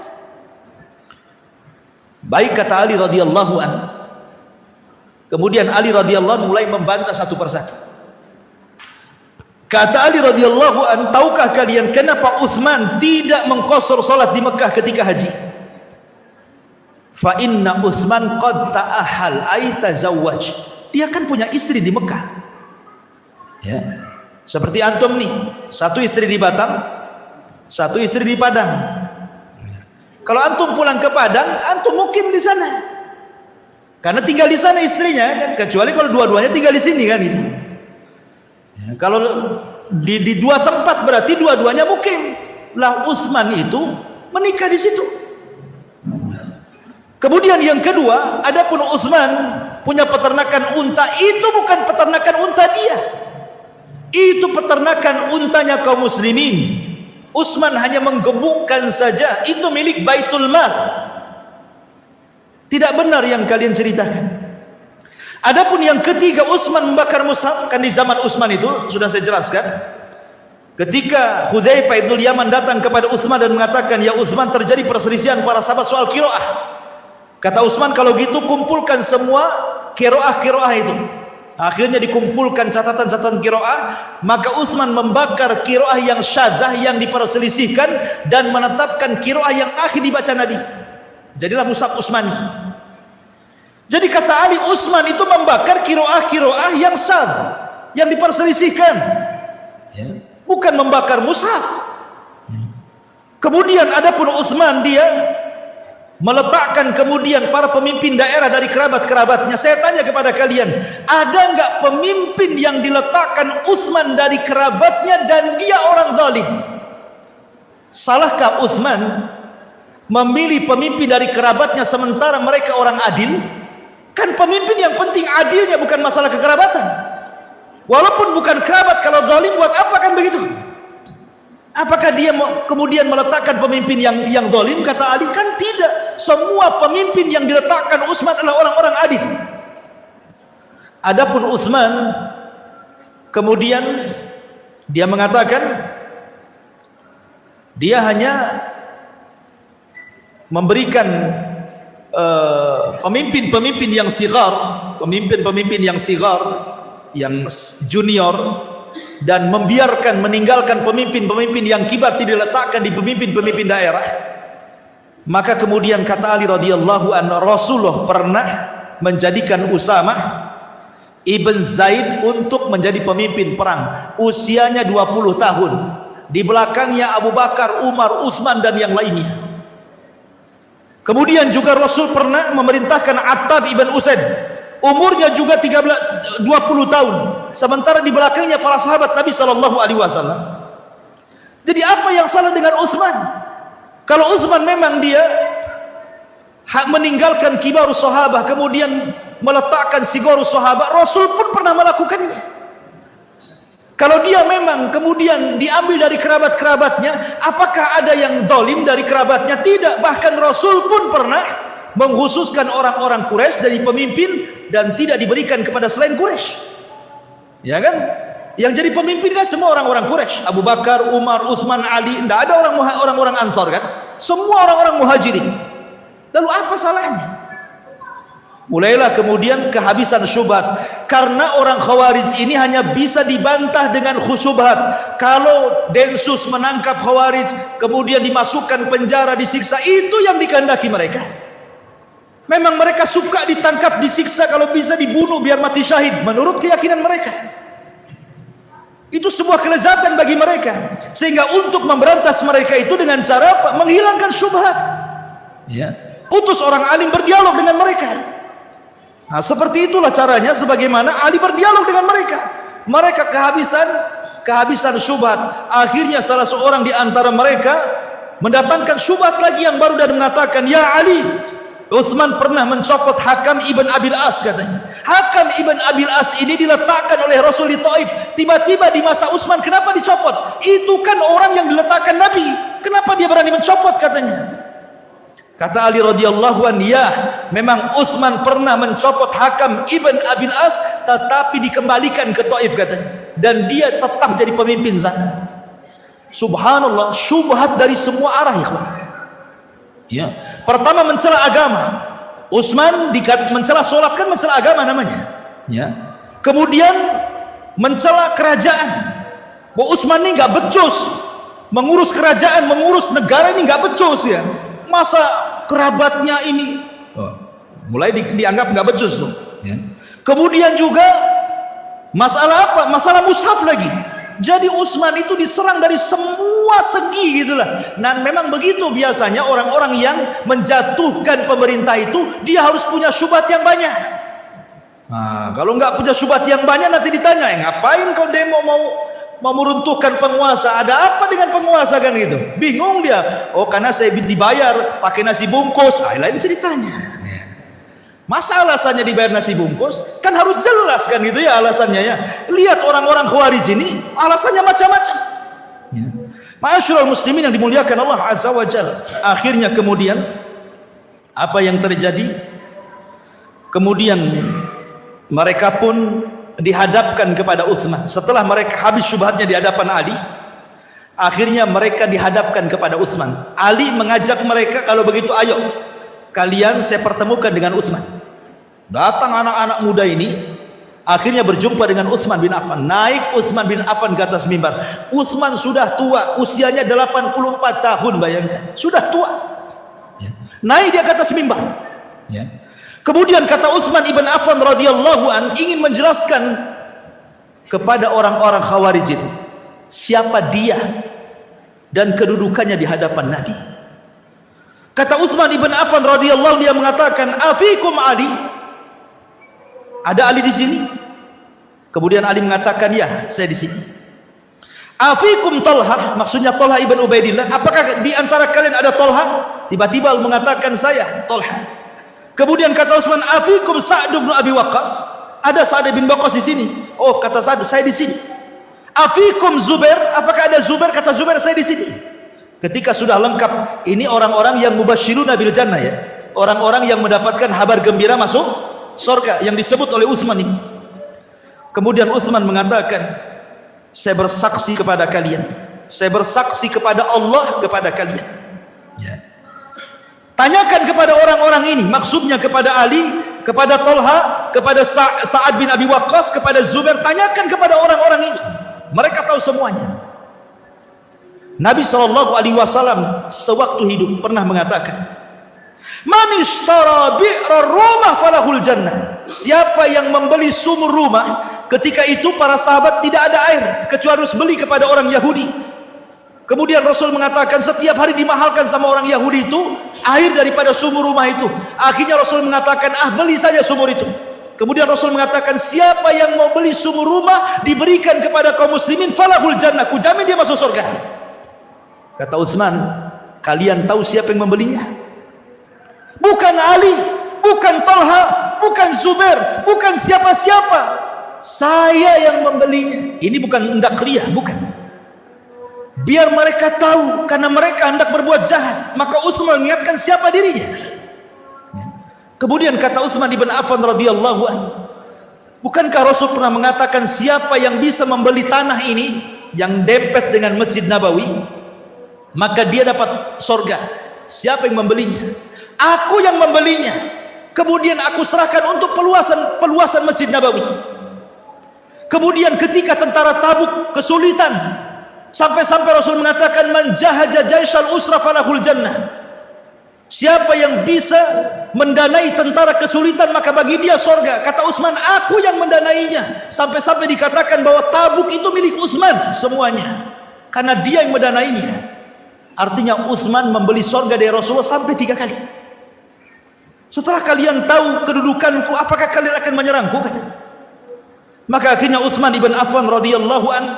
Baik, kata Ali radhiyallahu an. Kemudian Ali radhiyallahu an mulai membantah satu persatu. Kata Ali radhiyallahu an, tahukah kalian kenapa Utsman tidak mengqasar salat di Mekah ketika haji? Fa inna Utsman qad ta'ahal ay tazawwaj. Dia kan punya istri di Mekah. Ya. Seperti antum nih, satu istri di Batam, satu istri di Padang. Kalau antum pulang ke Padang, antum mukim di sana. Karena tinggal di sana istrinya kan, kecuali kalau dua-duanya tinggal di sini kan itu. Ya, kalau di 2 tempat berarti dua-duanya mukim. Lah Utsman itu menikah di situ. Kemudian yang kedua, adapun Utsman punya peternakan unta, itu bukan peternakan unta dia. Itu peternakan untanya kaum muslimin. Utsman hanya menggebukkan saja, itu milik Baitul Mal. Tidak benar yang kalian ceritakan. Adapun yang ketiga, Utsman membakar mushaf, kan di zaman Utsman itu sudah saya jelaskan. Ketika Hudzaifah ibn Yaman datang kepada Utsman dan mengatakan, ya Utsman, terjadi perselisihan para sahabat soal qiraah. Kata Utsman, kalau gitu kumpulkan semua qiraah itu. Akhirnya dikumpulkan catatan-catatan qiraah, maka Utsman membakar qiraah yang syadzah yang diperselisihkan dan menetapkan qiraah yang akhir dibaca Nabi. Jadilah mushaf Utsmani. Jadi kata Ali, Utsman itu membakar qiraah yang syadz, yang diperselisihkan, bukan membakar mushaf. Kemudian adapun Utsman, dia meletakkan kemudian para pemimpin daerah dari kerabat-kerabatnya. Saya tanya kepada kalian, ada enggak pemimpin yang diletakkan Utsman dari kerabatnya dan dia orang zalim? Salahkah Utsman memilih pemimpin dari kerabatnya sementara mereka orang adil? Kan pemimpin yang penting adilnya, bukan masalah kekerabatan. Walaupun bukan kerabat, kalau zalim buat apa kan begitu? Apakah dia kemudian meletakkan pemimpin yang zalim? Kata Ali, kan tidak. Semua pemimpin yang diletakkan Utsman adalah orang-orang adil. Adapun Utsman kemudian dia mengatakan dia hanya memberikan pemimpin-pemimpin yang sigar, pemimpin-pemimpin yang sigar, yang junior, dan meninggalkan pemimpin-pemimpin yang kibar, tidak diletakkan di pemimpin-pemimpin daerah. Maka kemudian kata Ali radhiyallahu anhu, Rasulullah pernah menjadikan Usamah ibn Zaid untuk menjadi pemimpin perang. Usianya 20 tahun. Di belakangnya Abu Bakar, Umar, Utsman dan yang lainnya. Kemudian juga Rasul pernah memerintahkan Attab ibn Usaid. Umurnya juga 20 tahun. Sementara di belakangnya para sahabat Nabi sallallahu alaihi wasallam. Jadi apa yang salah dengan Utsman? Kalau Utsman memang dia meninggalkan kibarus sahabah, kemudian meletakkan sigorus sahabat, Rasul pun pernah melakukannya. Kalau dia memang kemudian diambil dari kerabat-kerabatnya, apakah ada yang zalim dari kerabatnya? Tidak. Bahkan Rasul pun pernah mengkhususkan orang-orang Quraisy dari pemimpin dan tidak diberikan kepada selain Quraisy. Ya kan? Yang jadi pemimpin kan semua orang-orang Quraisy. Abu Bakar, Umar, Utsman, Ali. Tidak ada orang-orang Ansar kan? Semua orang-orang Muhajirin. Lalu apa salahnya? Mulailah kemudian kehabisan syubhat. Karena orang Khawarij ini hanya bisa dibantah dengan syubhat. Kalau Densus menangkap Khawarij, kemudian dimasukkan penjara, disiksa, itu yang dikehendaki mereka. Memang mereka suka ditangkap, disiksa, kalau bisa dibunuh biar mati syahid, menurut keyakinan mereka. Itu sebuah kelezatan bagi mereka. Sehingga untuk memberantas mereka itu dengan cara apa? Menghilangkan syubhat. Ya. Utus orang alim berdialog dengan mereka. Nah, seperti itulah caranya sebagaimana Ali berdialog dengan mereka. Mereka kehabisan syubhat. Akhirnya salah seorang di antara mereka mendatangkan syubhat lagi yang baru dan mengatakan, "Ya Ali, Utsman pernah mencopot Hakam ibn Abil As," katanya. Hakam ibn Abil As ini diletakkan oleh Rasul di Taif. Tiba-tiba di masa Utsman kenapa dicopot? Itu kan orang yang diletakkan Nabi. Kenapa dia berani mencopot, katanya. Kata Ali radhiyallahu anhu, ya, memang Utsman pernah mencopot Hakam ibn Abil As, tetapi dikembalikan ke Taif, katanya. Dan dia tetap jadi pemimpin sana. Subhanallah, syubhat dari semua arah, ikhwan. Ya. Pertama mencela agama. Utsman mencela salat, kan mencela agama namanya. Ya. Kemudian mencela kerajaan. Bahwa Utsman ini nggak becus mengurus kerajaan, mengurus negara ini nggak becus ya. Masa kerabatnya ini mulai dianggap nggak becus tuh. Ya. Kemudian juga masalah apa? Masalah mushaf lagi. Jadi Utsman itu diserang dari semua segi gitulah. Dan memang begitu biasanya orang-orang yang menjatuhkan pemerintah itu, dia harus punya syubhat yang banyak. Nah, kalau nggak punya syubhat yang banyak nanti ditanya, ngapain kau demo mau meruntuhkan penguasa? Ada apa dengan penguasa, kan gitu? Bingung dia. Oh, karena saya dibayar pakai nasi bungkus. Ah, lain ceritanya. Masa alasannya dibayar nasi bungkus? Kan harus jelas kan gitu ya alasannya ya. Lihat orang-orang Khawarij ini alasannya macam-macam. Ya. Ma'asyiral muslimin yang dimuliakan Allah Azza wa Jalla. Akhirnya kemudian apa yang terjadi? Kemudian mereka pun dihadapkan kepada Utsman. Setelah mereka habis syubhatnya di hadapan Ali, akhirnya mereka dihadapkan kepada Utsman. Ali mengajak mereka, kalau begitu ayo kalian saya pertemukan dengan Utsman. Datang anak-anak muda ini, akhirnya berjumpa dengan Utsman bin Affan. Naik Utsman bin Affan ke atas mimbar. Utsman sudah tua, usianya 84 tahun, bayangkan. Sudah tua. Ya. Naik dia ke atas mimbar. Ya. Kemudian kata Utsman ibn Affan radhiyallahu an ingin menjelaskan kepada orang-orang Khawarij itu siapa dia dan kedudukannya di hadapan Nabi. Kata Utsman ibn Affan radhiyallahu, dia mengatakan, "Afikum Ali?" Ada Ali di sini? Kemudian Ali mengatakan, "Ya, saya di sini." "Afikum Talha?" Maksudnya Talha ibn Ubaidillah. Apakah di antara kalian ada Talha? Tiba-tiba mengatakan, "Saya Talha." Kemudian kata Utsman, "Afikum Sa'd bin Abi Waqqas?" Ada Sa'd bin Waqqas di sini. Oh, kata Sa'd, saya di sini. "Afikum Zubair?" Apakah ada Zubair? Kata Zubair, saya di sini. Ketika sudah lengkap, ini orang-orang yang mubasyiruna bil jannah ya. Orang-orang yang mendapatkan kabar gembira masuk surga yang disebut oleh Utsman ini. Kemudian Utsman mengatakan, "Saya bersaksi kepada kalian. Saya bersaksi kepada Allah kepada kalian." Ya. Tanyakan kepada orang-orang ini, maksudnya kepada Ali, kepada Talha, kepada Sa'ad bin Abi Waqqas, kepada Zubair. Tanyakan kepada orang-orang ini, mereka tahu semuanya. Nabi SAW sewaktu hidup pernah mengatakan, man ishtara bi'ra rumah falahul jannah. Siapa yang membeli sumur rumah, ketika itu para sahabat tidak ada air kecuali harus beli kepada orang Yahudi. Kemudian Rasul mengatakan setiap hari dimahalkan sama orang Yahudi itu air daripada sumur rumah itu. Akhirnya Rasul mengatakan, beli saja sumur itu. Kemudian Rasul mengatakan, siapa yang mau beli sumur rumah diberikan kepada kaum muslimin falahul jannah, ku jamin dia masuk surga. Kata Utsman, kalian tahu siapa yang membelinya? Bukan Ali, bukan Talha, bukan Zubair, bukan siapa-siapa. Saya yang membelinya. Ini bukan hendak riya, bukan. Biar mereka tahu, karena mereka hendak berbuat jahat. Maka Utsman mengingatkan siapa dirinya. Kemudian kata Utsman ibn Affan radhiyallahu anhu, bukankah Rasul pernah mengatakan siapa yang bisa membeli tanah ini yang dempet dengan Masjid Nabawi, maka dia dapat surga. Siapa yang membelinya? Aku yang membelinya. Kemudian aku serahkan untuk peluasan Masjid Nabawi. Kemudian ketika tentara Tabuk kesulitan, sampai-sampai Rasul mengatakan, man jahaja jaishal usra falahul jannah. Siapa yang bisa mendanai tentara kesulitan, maka bagi dia surga. Kata Utsman, aku yang mendanainya. Sampai-sampai dikatakan bahwa Tabuk itu milik Utsman semuanya, karena dia yang mendanainya. Artinya Utsman membeli surga dari Rasulullah sampai 3 kali. Setelah kalian tahu kedudukanku, apakah kalian akan menyerangku? Katanya. Maka akhirnya Utsman ibn Affan radhiyallahu anhu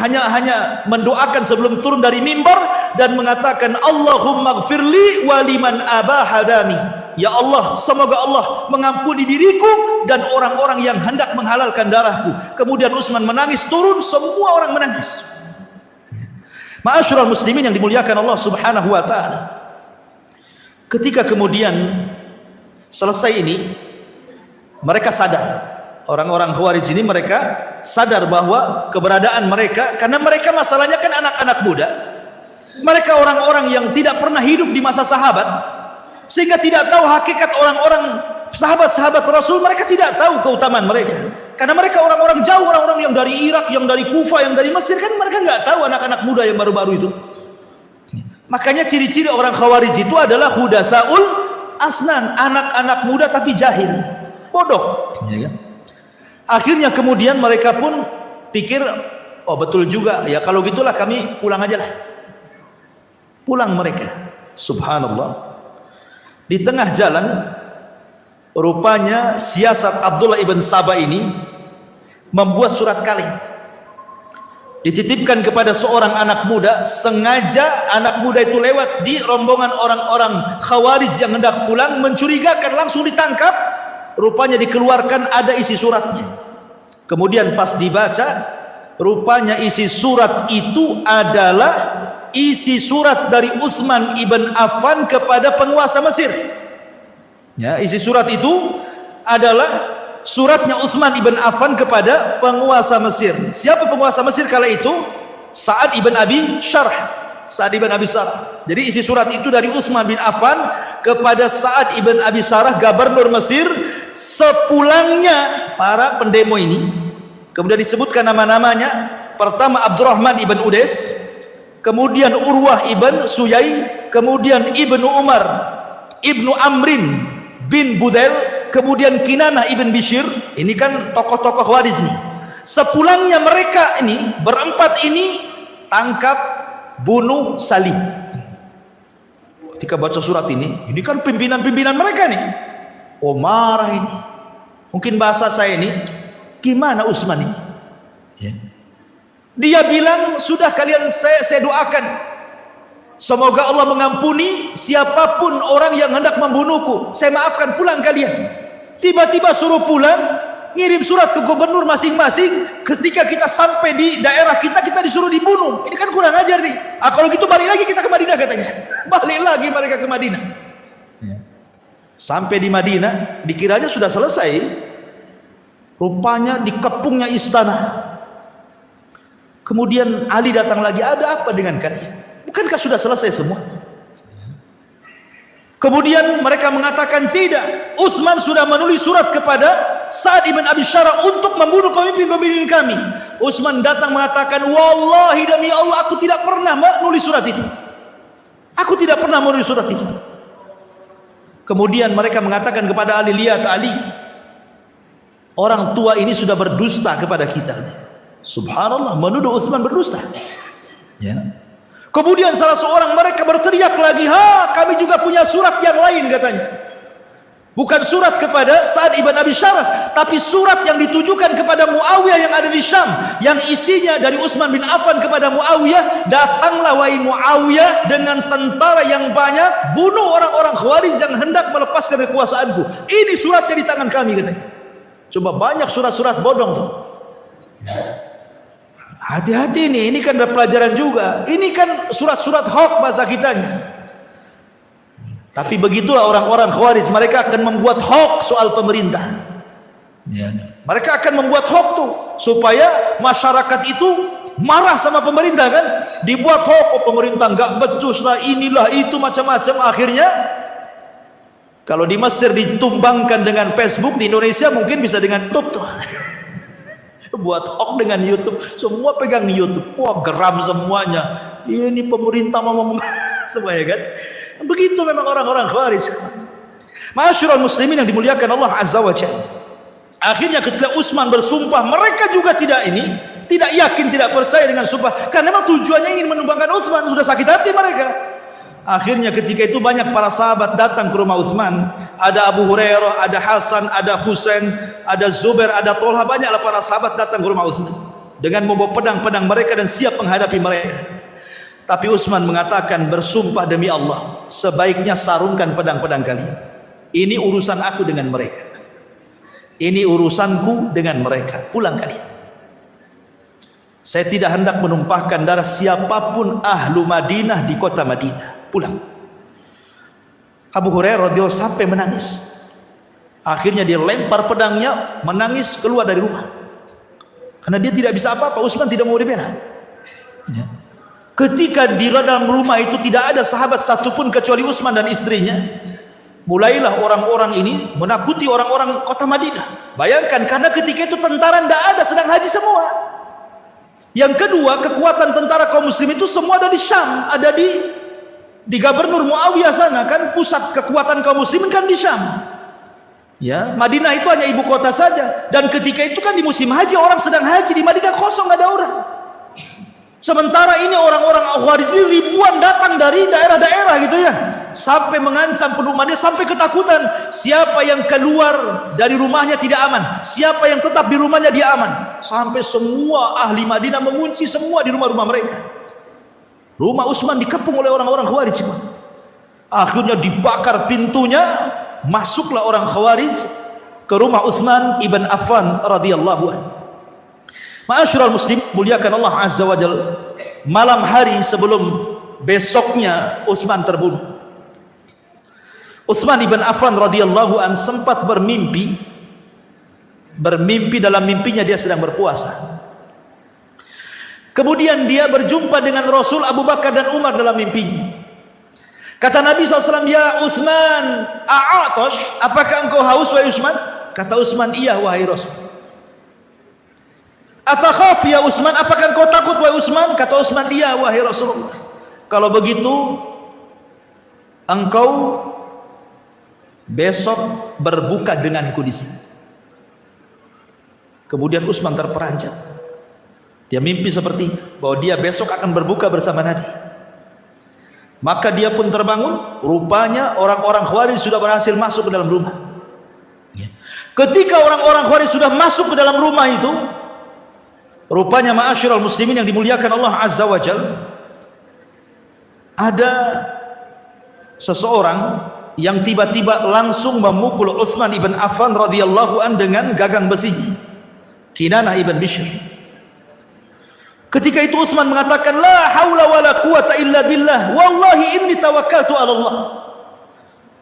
hanya mendoakan sebelum turun dari mimbar dan mengatakan, Allahumma gfirli waliman abahadani. Ya Allah, semoga Allah mengampuni diriku dan orang-orang yang hendak menghalalkan darahku. Kemudian Utsman menangis turun, semua orang menangis. Ma'asyiral muslimin yang dimuliakan Allah Subhanahu wa taala. Ketika kemudian selesai ini, mereka sadar. Orang-orang Khawarij ini mereka sadar bahwa keberadaan mereka, karena mereka masalahnya kan anak-anak muda. Mereka orang-orang yang tidak pernah hidup di masa sahabat, sehingga tidak tahu hakikat orang-orang sahabat-sahabat Rasul. Mereka tidak tahu keutamaan mereka, karena mereka orang-orang jauh, orang-orang yang dari Irak, yang dari Kufah, yang dari Mesir. Kan mereka nggak tahu anak-anak muda yang baru-baru itu. Makanya ciri-ciri orang Khawarij itu adalah hudatsaul asnan, anak-anak muda tapi jahil, bodoh, ya kan? Akhirnya kemudian mereka pun pikir, oh betul juga ya, kalau gitulah kami pulang aja lah. Pulang mereka. Subhanallah. Di tengah jalan, rupanya siasat Abdullah ibn Saba ini membuat surat kaleng, dititipkan kepada seorang anak muda. Sengaja anak muda itu lewat di rombongan orang-orang Khawarij yang hendak pulang, mencurigakan, langsung ditangkap. Rupanya dikeluarkan, ada isi suratnya. Kemudian pas dibaca, rupanya isi surat itu adalah isi surat dari Utsman ibn Affan kepada penguasa Mesir. Ya, isi surat itu adalah suratnya Utsman ibn Affan kepada penguasa Mesir. Siapa penguasa Mesir kala itu? Sa'ad ibn Abi Syarh. Sa'ad ibn Abi Sarh. Jadi isi surat itu dari Utsman bin Affan kepada Sa'ad ibn Abi Sarh, gubernur Mesir, sepulangnya para pendemo ini. Kemudian disebutkan nama-namanya. Pertama Abdurrahman ibn Udais, kemudian Urwah ibn Suyai, kemudian Ibnu Umar, Ibnu Amrin bin Budail, kemudian Kinanah ibn Bishr. Ini kan tokoh-tokoh Khawarij nih. Sepulangnya mereka ini berempat ini tangkap, bunuh, salib. Ketika baca surat ini kan pimpinan-pimpinan mereka nih. Oh, marah ini. Mungkin bahasa saya ini, gimana Utsman ini? Ya. Dia bilang, sudah kalian saya doakan, semoga Allah mengampuni siapapun orang yang hendak membunuhku. Saya maafkan, pulang kalian. Tiba-tiba suruh pulang, ngirim surat ke gubernur masing-masing. Ketika kita sampai di daerah kita disuruh dibunuh. Ini kan kurang ajar nih. Kalau gitu balik lagi kita ke Madinah katanya. Balik lagi mereka ke Madinah. Ya. Sampai di Madinah, dikiranya sudah selesai. Rupanya dikepungnya istana. Kemudian Ali datang lagi, ada apa dengan kalian? Bukankah sudah selesai semua? Kemudian mereka mengatakan tidak, Utsman sudah menulis surat kepada Sa'ad ibn Abi Syarah untuk membunuh pemimpin-pemimpin kami. Utsman datang mengatakan, wallahi demi Allah aku tidak pernah menulis surat itu. Aku tidak pernah menulis surat itu. Kemudian mereka mengatakan kepada Ali, lihat Ali, orang tua ini sudah berdusta kepada kita. Subhanallah, menuduh Utsman berdusta. Ya. Kemudian salah seorang mereka berteriak lagi, kami juga punya surat yang lain katanya. Bukan surat kepada Sa'ad ibn Abi Syarah, tapi surat yang ditujukan kepada Muawiyah yang ada di Syam, yang isinya dari Utsman bin Affan kepada Muawiyah, datanglah wahai Muawiyah dengan tentara yang banyak, bunuh orang-orang Khawarij yang hendak melepaskan kekuasaanku. Ini suratnya di tangan kami katanya. Coba banyak surat-surat bodong tuh. Hati-hati ini kan ada pelajaran juga. Ini kan surat-surat hoax bahasa kitanya. Tapi begitulah orang-orang Khawarij, mereka akan membuat hoax soal pemerintah. Ya. Mereka akan membuat hoax tuh supaya masyarakat itu marah sama pemerintah kan. Dibuat hoax, pemerintah nggak becus lah, inilah itu macam-macam. Akhirnya kalau di Mesir ditumbangkan dengan Facebook, di Indonesia mungkin bisa dengan YouTube tuh. Buat hoax dengan YouTube, semua pegang YouTube, wah geram semuanya. Ini pemerintah mau semuanya kan. Begitu memang orang-orang Khawarij. Ma'asyiral muslimin yang dimuliakan Allah Azza wa Jalla. Akhirnya ketika Utsman bersumpah, mereka juga tidak yakin, tidak percaya dengan sumpah, karena memang tujuannya ingin menumbangkan Utsman, sudah sakit hati mereka. Akhirnya ketika itu banyak para sahabat datang ke rumah Utsman. Ada Abu Hurairah, ada Hasan, ada Husain, ada Zubair, ada Tolha. Banyaklah para sahabat datang ke rumah Utsman dengan membawa pedang-pedang mereka dan siap menghadapi mereka. Tapi Utsman mengatakan, bersumpah demi Allah, sebaiknya sarungkan pedang-pedang kalian. Ini urusan aku dengan mereka. Ini urusanku dengan mereka. Pulang kalian. Saya tidak hendak menumpahkan darah siapapun ahlu Madinah di kota Madinah. Pulang. Abu Hurairah radhiyallahu sampai menangis. Akhirnya dia lempar pedangnya, menangis keluar dari rumah. Karena dia tidak bisa apa-apa, Utsman tidak mau dibela. Ya. Ketika di dalam rumah itu tidak ada sahabat satupun kecuali Utsman dan istrinya, mulailah orang-orang ini menakuti orang-orang kota Madinah. Bayangkan, karena ketika itu tentara tidak ada, sedang haji semua. Yang kedua, kekuatan tentara kaum muslim itu semua ada di Syam, ada di Gubernur Muawiyah sana kan, pusat kekuatan kaum muslimin kan di Syam. Ya, Madinah itu hanya ibu kota saja. Dan ketika itu kan di musim haji, orang sedang haji, di Madinah kosong, nggak ada orang. Sementara ini orang-orang Khawarij ribuan datang dari daerah-daerah gitu ya, sampai mengancam penduduk Madinah, sampai ketakutan. Siapa yang keluar dari rumahnya tidak aman, siapa yang tetap di rumahnya dia aman. Sampai semua ahli Madinah mengunci semua di rumah-rumah mereka. Rumah Utsman dikepung oleh orang-orang Khawarij. Akhirnya dibakar pintunya, masuklah orang Khawarij ke rumah Utsman ibn Affan radhiyallahu anhu. Ma'asyiral muslim, muliakan Allah Azza wa Jalla. Malam hari sebelum besoknya Utsman terbunuh, Utsman ibn Affan radhiyallahu anhu sempat bermimpi dalam mimpinya dia sedang berpuasa. Kemudian dia berjumpa dengan Rasul, Abu Bakar dan Umar dalam mimpinya. Kata Nabi SAW, ya Utsman, a'atosh, apakah engkau haus wahai Utsman? Kata Utsman, iya wahai Rasul. Atakhaf ya Utsman, apakah engkau takut wahai Utsman? Kata Utsman, iya wahai Rasulullah. Kalau begitu engkau besok berbuka denganku di sini. Kemudian Utsman terperanjat. Dia mimpi seperti itu, bahwa dia besok akan berbuka bersama Nabi. Maka dia pun terbangun. Rupanya orang-orang Khawarij sudah berhasil masuk ke dalam rumah. Ketika orang-orang Khawarij sudah masuk ke dalam rumah itu, rupanya ma'asyiral muslimin yang dimuliakan Allah Azza wa Jalla, ada seseorang yang tiba-tiba langsung memukul Utsman ibn Affan radhiyallahu an dengan gagang besinya, Kinanah ibn Bishr. Ketika itu Utsman mengatakan, la haula wala quwata illa billah, wallahi inni tawakkaltu ala Allah.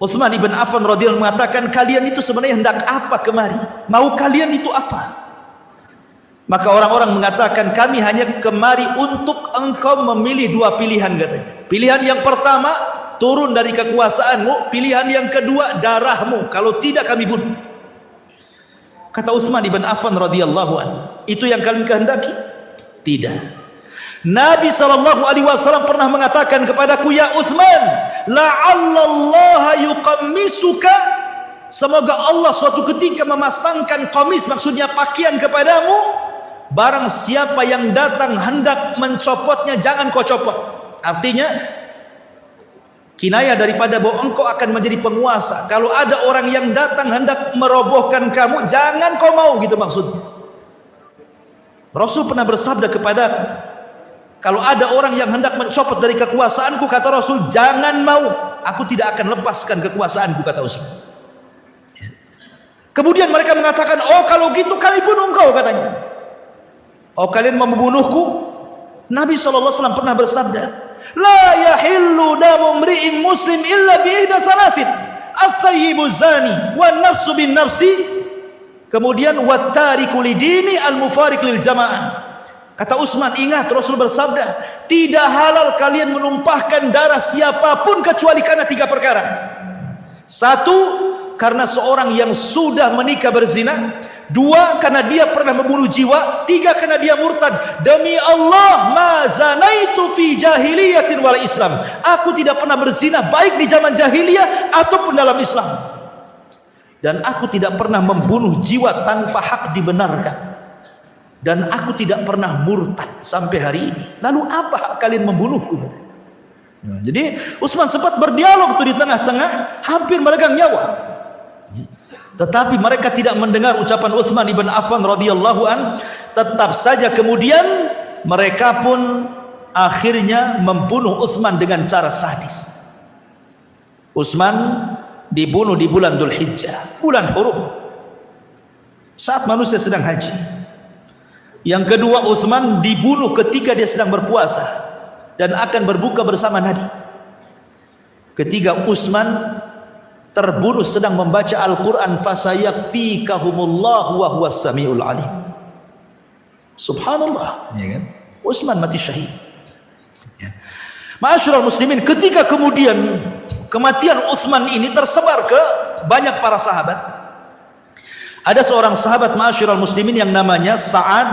Utsman ibn Affan radhiyallahu mengatakan, kalian itu sebenarnya hendak apa kemari? Mau kalian itu apa? Maka orang-orang mengatakan, kami hanya kemari untuk engkau memilih dua pilihan katanya. Pilihan yang pertama, turun dari kekuasaanmu. Pilihan yang kedua, darahmu. Kalau tidak kami bunuh. Kata Utsman ibn Affan radhiyallahu anhu, itu yang kalian kehendaki? Tidak. Nabi SAW pernah mengatakan kepadaku, ya Utsman, la'allallaha yuqammisuka, semoga Allah suatu ketika memasangkan qamis, maksudnya pakaian kepadamu. Barang siapa yang datang hendak mencopotnya, jangan kau copot. Artinya kinayah daripada bahwa engkau akan menjadi penguasa. Kalau ada orang yang datang hendak merobohkan kamu, jangan kau mau, gitu maksudnya. Rasul pernah bersabda kepadaku, kalau ada orang yang hendak mencopot dari kekuasaanku, kata Rasul, jangan mau, aku tidak akan lepaskan kekuasaanku, kata Utsman. Kemudian mereka mengatakan, oh kalau gitu kami bunuh engkau, katanya. Oh kalian mau membunuhku? Nabi SAW pernah bersabda, la yahillu damu mri'in muslim illa bi'ihda salafin, as-sayyibu zani, wa nafsu bin nafsi, kemudian wattariku lidini al-mufariq lil jamaah. Kata Utsman, ingat Rasul bersabda, tidak halal kalian menumpahkan darah siapapun kecuali karena 3 perkara. 1, karena seorang yang sudah menikah berzina. 2, karena dia pernah membunuh jiwa. 3, karena dia murtad. Demi Allah, ma zanaitu fi jahiliyatin wal Islam, aku tidak pernah berzina baik di zaman jahiliyah ataupun dalam Islam, dan aku tidak pernah membunuh jiwa tanpa hak dibenarkan, dan aku tidak pernah murtad sampai hari ini. Lalu apa hak kalian membunuhku? Jadi Utsman sempat berdialog tuh di tengah-tengah, hampir meregang nyawa. Tetapi mereka tidak mendengar ucapan Utsman ibn Affan radhiyallahu an. Tetap saja kemudian mereka pun akhirnya membunuh Utsman dengan cara sadis. Utsman dibunuh di bulan Dzulhijjah, bulan hurum, saat manusia sedang haji. Yang kedua, Utsman dibunuh ketika dia sedang berpuasa dan akan berbuka bersama Nabi. Ketiga, Utsman terbunuh sedang membaca Al-Quran, fasayakfikahumullahu wa huwas samiul alim. Subhanallah, ya kan? Utsman mati syahid. Ya. Ma'asyiral muslimin, ketika kemudian kematian Utsman ini tersebar ke banyak para sahabat, ada seorang sahabat ma'asyiral muslimin yang namanya Sa'ad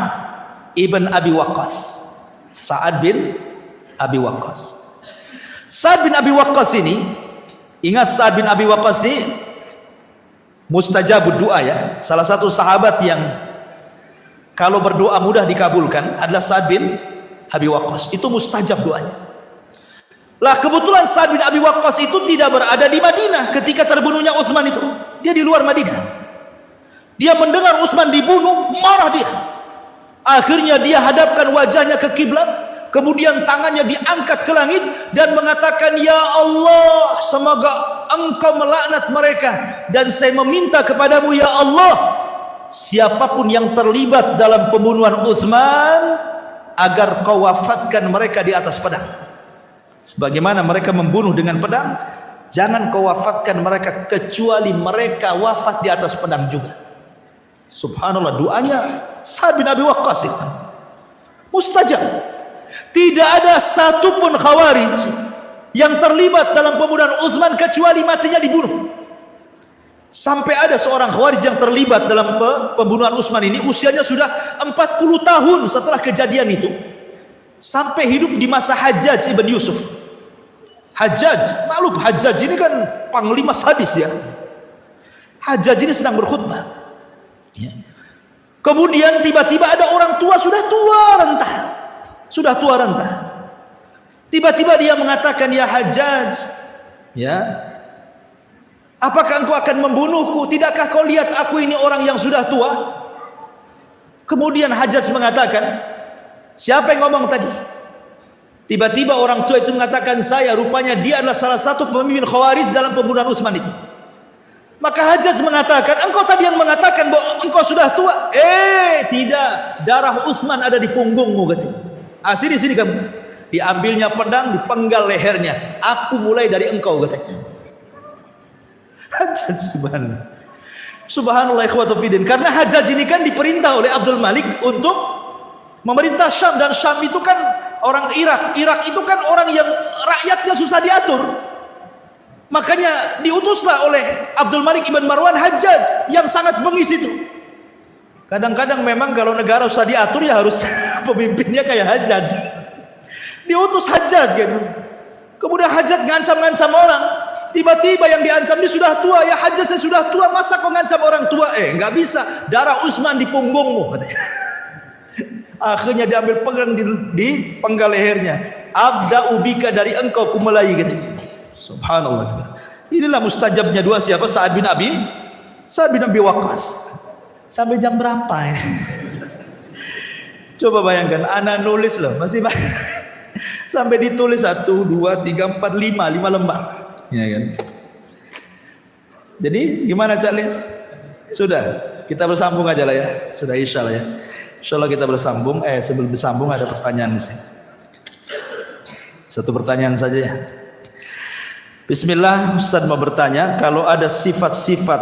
ibn Abi Waqqas. Sa'ad bin Abi Waqqas. Sa'ad bin Abi Waqqas ini, ingat Sa'ad bin Abi Waqqas ini mustajabud doa, ya. Salah satu sahabat yang kalau berdoa mudah dikabulkan adalah Sa'ad bin Abi Waqqas. Itu mustajab doanya. Lah kebetulan Sa'ad bin Abi Waqqas itu tidak berada di Madinah ketika terbunuhnya Utsman itu. Dia di luar Madinah. Dia mendengar Utsman dibunuh, marah dia. Akhirnya dia hadapkan wajahnya ke kiblat. Kemudian tangannya diangkat ke langit dan mengatakan, ya Allah, semoga engkau melaknat mereka, dan saya meminta kepadamu ya Allah, siapapun yang terlibat dalam pembunuhan Utsman, agar kau wafatkan mereka di atas pedang. Sebagaimana mereka membunuh dengan pedang, jangan kau wafatkan mereka kecuali mereka wafat di atas pedang juga. Subhanallah, doanya Sa'ad bin Abi Waqqas itu mustajab. Tidak ada satupun Khawarij yang terlibat dalam pembunuhan Utsman kecuali matinya dibunuh. Sampai ada seorang Khawarij yang terlibat dalam pembunuhan Utsman ini, usianya sudah 40 tahun setelah kejadian itu, sampai hidup di masa Hajjaj ibn Yusuf. Hajjaj, maklum Hajjaj ini kan panglima sadis, ya. Hajjaj ini sedang berkhutbah, ya. Kemudian tiba-tiba ada orang tua, sudah tua renta. Tiba-tiba dia mengatakan, ya Hajjaj, ya, apakah engkau akan membunuhku? Tidakkah kau lihat aku ini orang yang sudah tua? Kemudian Hajjaj mengatakan, siapa yang ngomong tadi? Tiba-tiba orang tua itu mengatakan, saya. Rupanya dia adalah salah satu pemimpin Khawarij dalam pembunuhan Utsman itu. Maka Hajjaj mengatakan, engkau tadi yang mengatakan bahwa engkau sudah tua. Tidak, darah Utsman ada di punggungmu, katanya. Sini kamu. Diambilnya pedang, dipenggal lehernya. Aku mulai dari engkau, katanya. Hajjaj, subhanallah ikhwatu fiddin. Karena Hajjaj ini kan diperintah oleh Abdul Malik untuk memerintah Syam, dan Syam itu kan orang Irak. Irak itu kan orang yang rakyatnya susah diatur. Makanya diutuslah oleh Abdul Malik ibn Marwan Hajjaj yang sangat bengis itu. Kadang-kadang memang kalau negara usah diatur ya harus pemimpinnya kayak Hajjaj. Diutus Hajjaj gitu. Kemudian Hajjaj ngancam-ngancam orang. Tiba-tiba yang diancam ini sudah tua. Ya Hajjaj saya sudah tua, masa kau ngancam orang tua? Nggak bisa. Darah Utsman di punggungmu, katanya. Akhirnya diambil pegang di penggal lehernya. Abda ubika, dari engkau kumulai, katanya. Subhanallah. Inilah mustajabnya dua siapa? Sa'ad bin Abi Waqqas. Sampai jam berapa ini? Coba bayangkan, anak nulis loh, masih banyak. Sampai ditulis 1, 2, 3, 4, 5 lembar. Ya kan? Jadi gimana Cak Lis? Sudah, kita bersambung aja lah ya. Sudah insya Allah ya. Insya Allah kita bersambung. Sebelum bersambung ada pertanyaan di sini. Satu pertanyaan saja ya. Bismillah, Ustaz mau bertanya, kalau ada sifat-sifat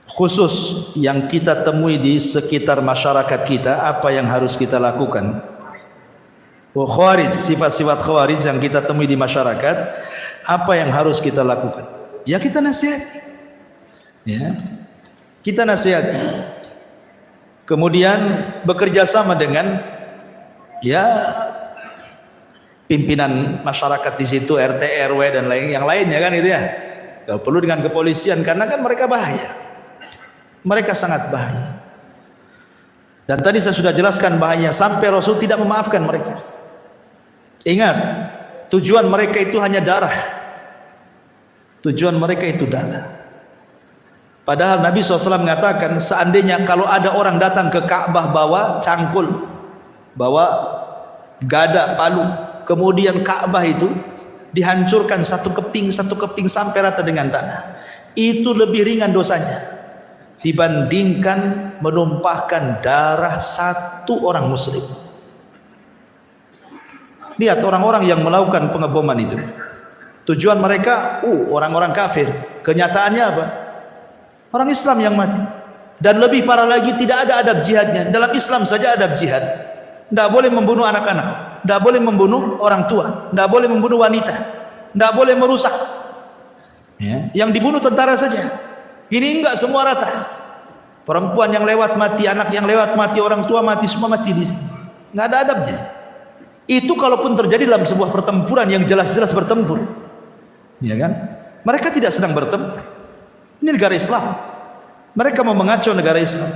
khusus yang kita temui di sekitar masyarakat kita, apa yang harus kita lakukan? Khawarij, sifat-sifat khawarij yang kita temui di masyarakat, apa yang harus kita lakukan? Ya kita nasihati. Ya. Kita nasihati. Kemudian bekerja sama dengan ya pimpinan masyarakat di situ, RT, RW dan yang lainnya kan itu ya. Gak perlu dengan kepolisian karena kan mereka bahaya. Mereka sangat bahaya. Dan tadi saya sudah jelaskan bahayanya sampai Rasul tidak memaafkan mereka. Ingat, tujuan mereka itu hanya darah. Tujuan mereka itu darah. Padahal Nabi SAW mengatakan, seandainya kalau ada orang datang ke Ka'bah bawa cangkul, bawa gada, palu, kemudian Ka'bah itu dihancurkan satu keping sampai rata dengan tanah, itu lebih ringan dosanya dibandingkan menumpahkan darah satu orang muslim. Lihat orang-orang yang melakukan pengeboman itu, tujuan mereka orang-orang kafir. Kenyataannya apa? Orang Islam yang mati. Dan lebih parah lagi, tidak ada adab jihadnya. Dalam Islam saja adab jihad, tidak boleh membunuh anak-anak, tidak boleh membunuh orang tua, tidak boleh membunuh wanita, tidak boleh merusak ya. Yang dibunuh tentara saja. Ini enggak semua rata. Perempuan yang lewat mati, anak yang lewat mati, orang tua mati, semua mati di sini. Enggak ada adabnya. Itu kalaupun terjadi dalam sebuah pertempuran yang jelas-jelas bertempur, ya kan? Mereka tidak sedang bertempur. Ini negara Islam. Mereka mau mengacau negara Islam.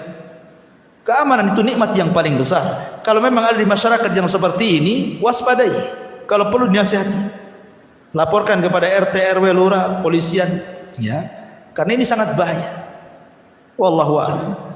Keamanan itu nikmat yang paling besar. Kalau memang ada di masyarakat yang seperti ini, waspadai. Kalau perlu dinasihati, laporkan kepada RT, RW, lurah, polisian, ya. Karena ini sangat bahaya. Wallahu a'lam.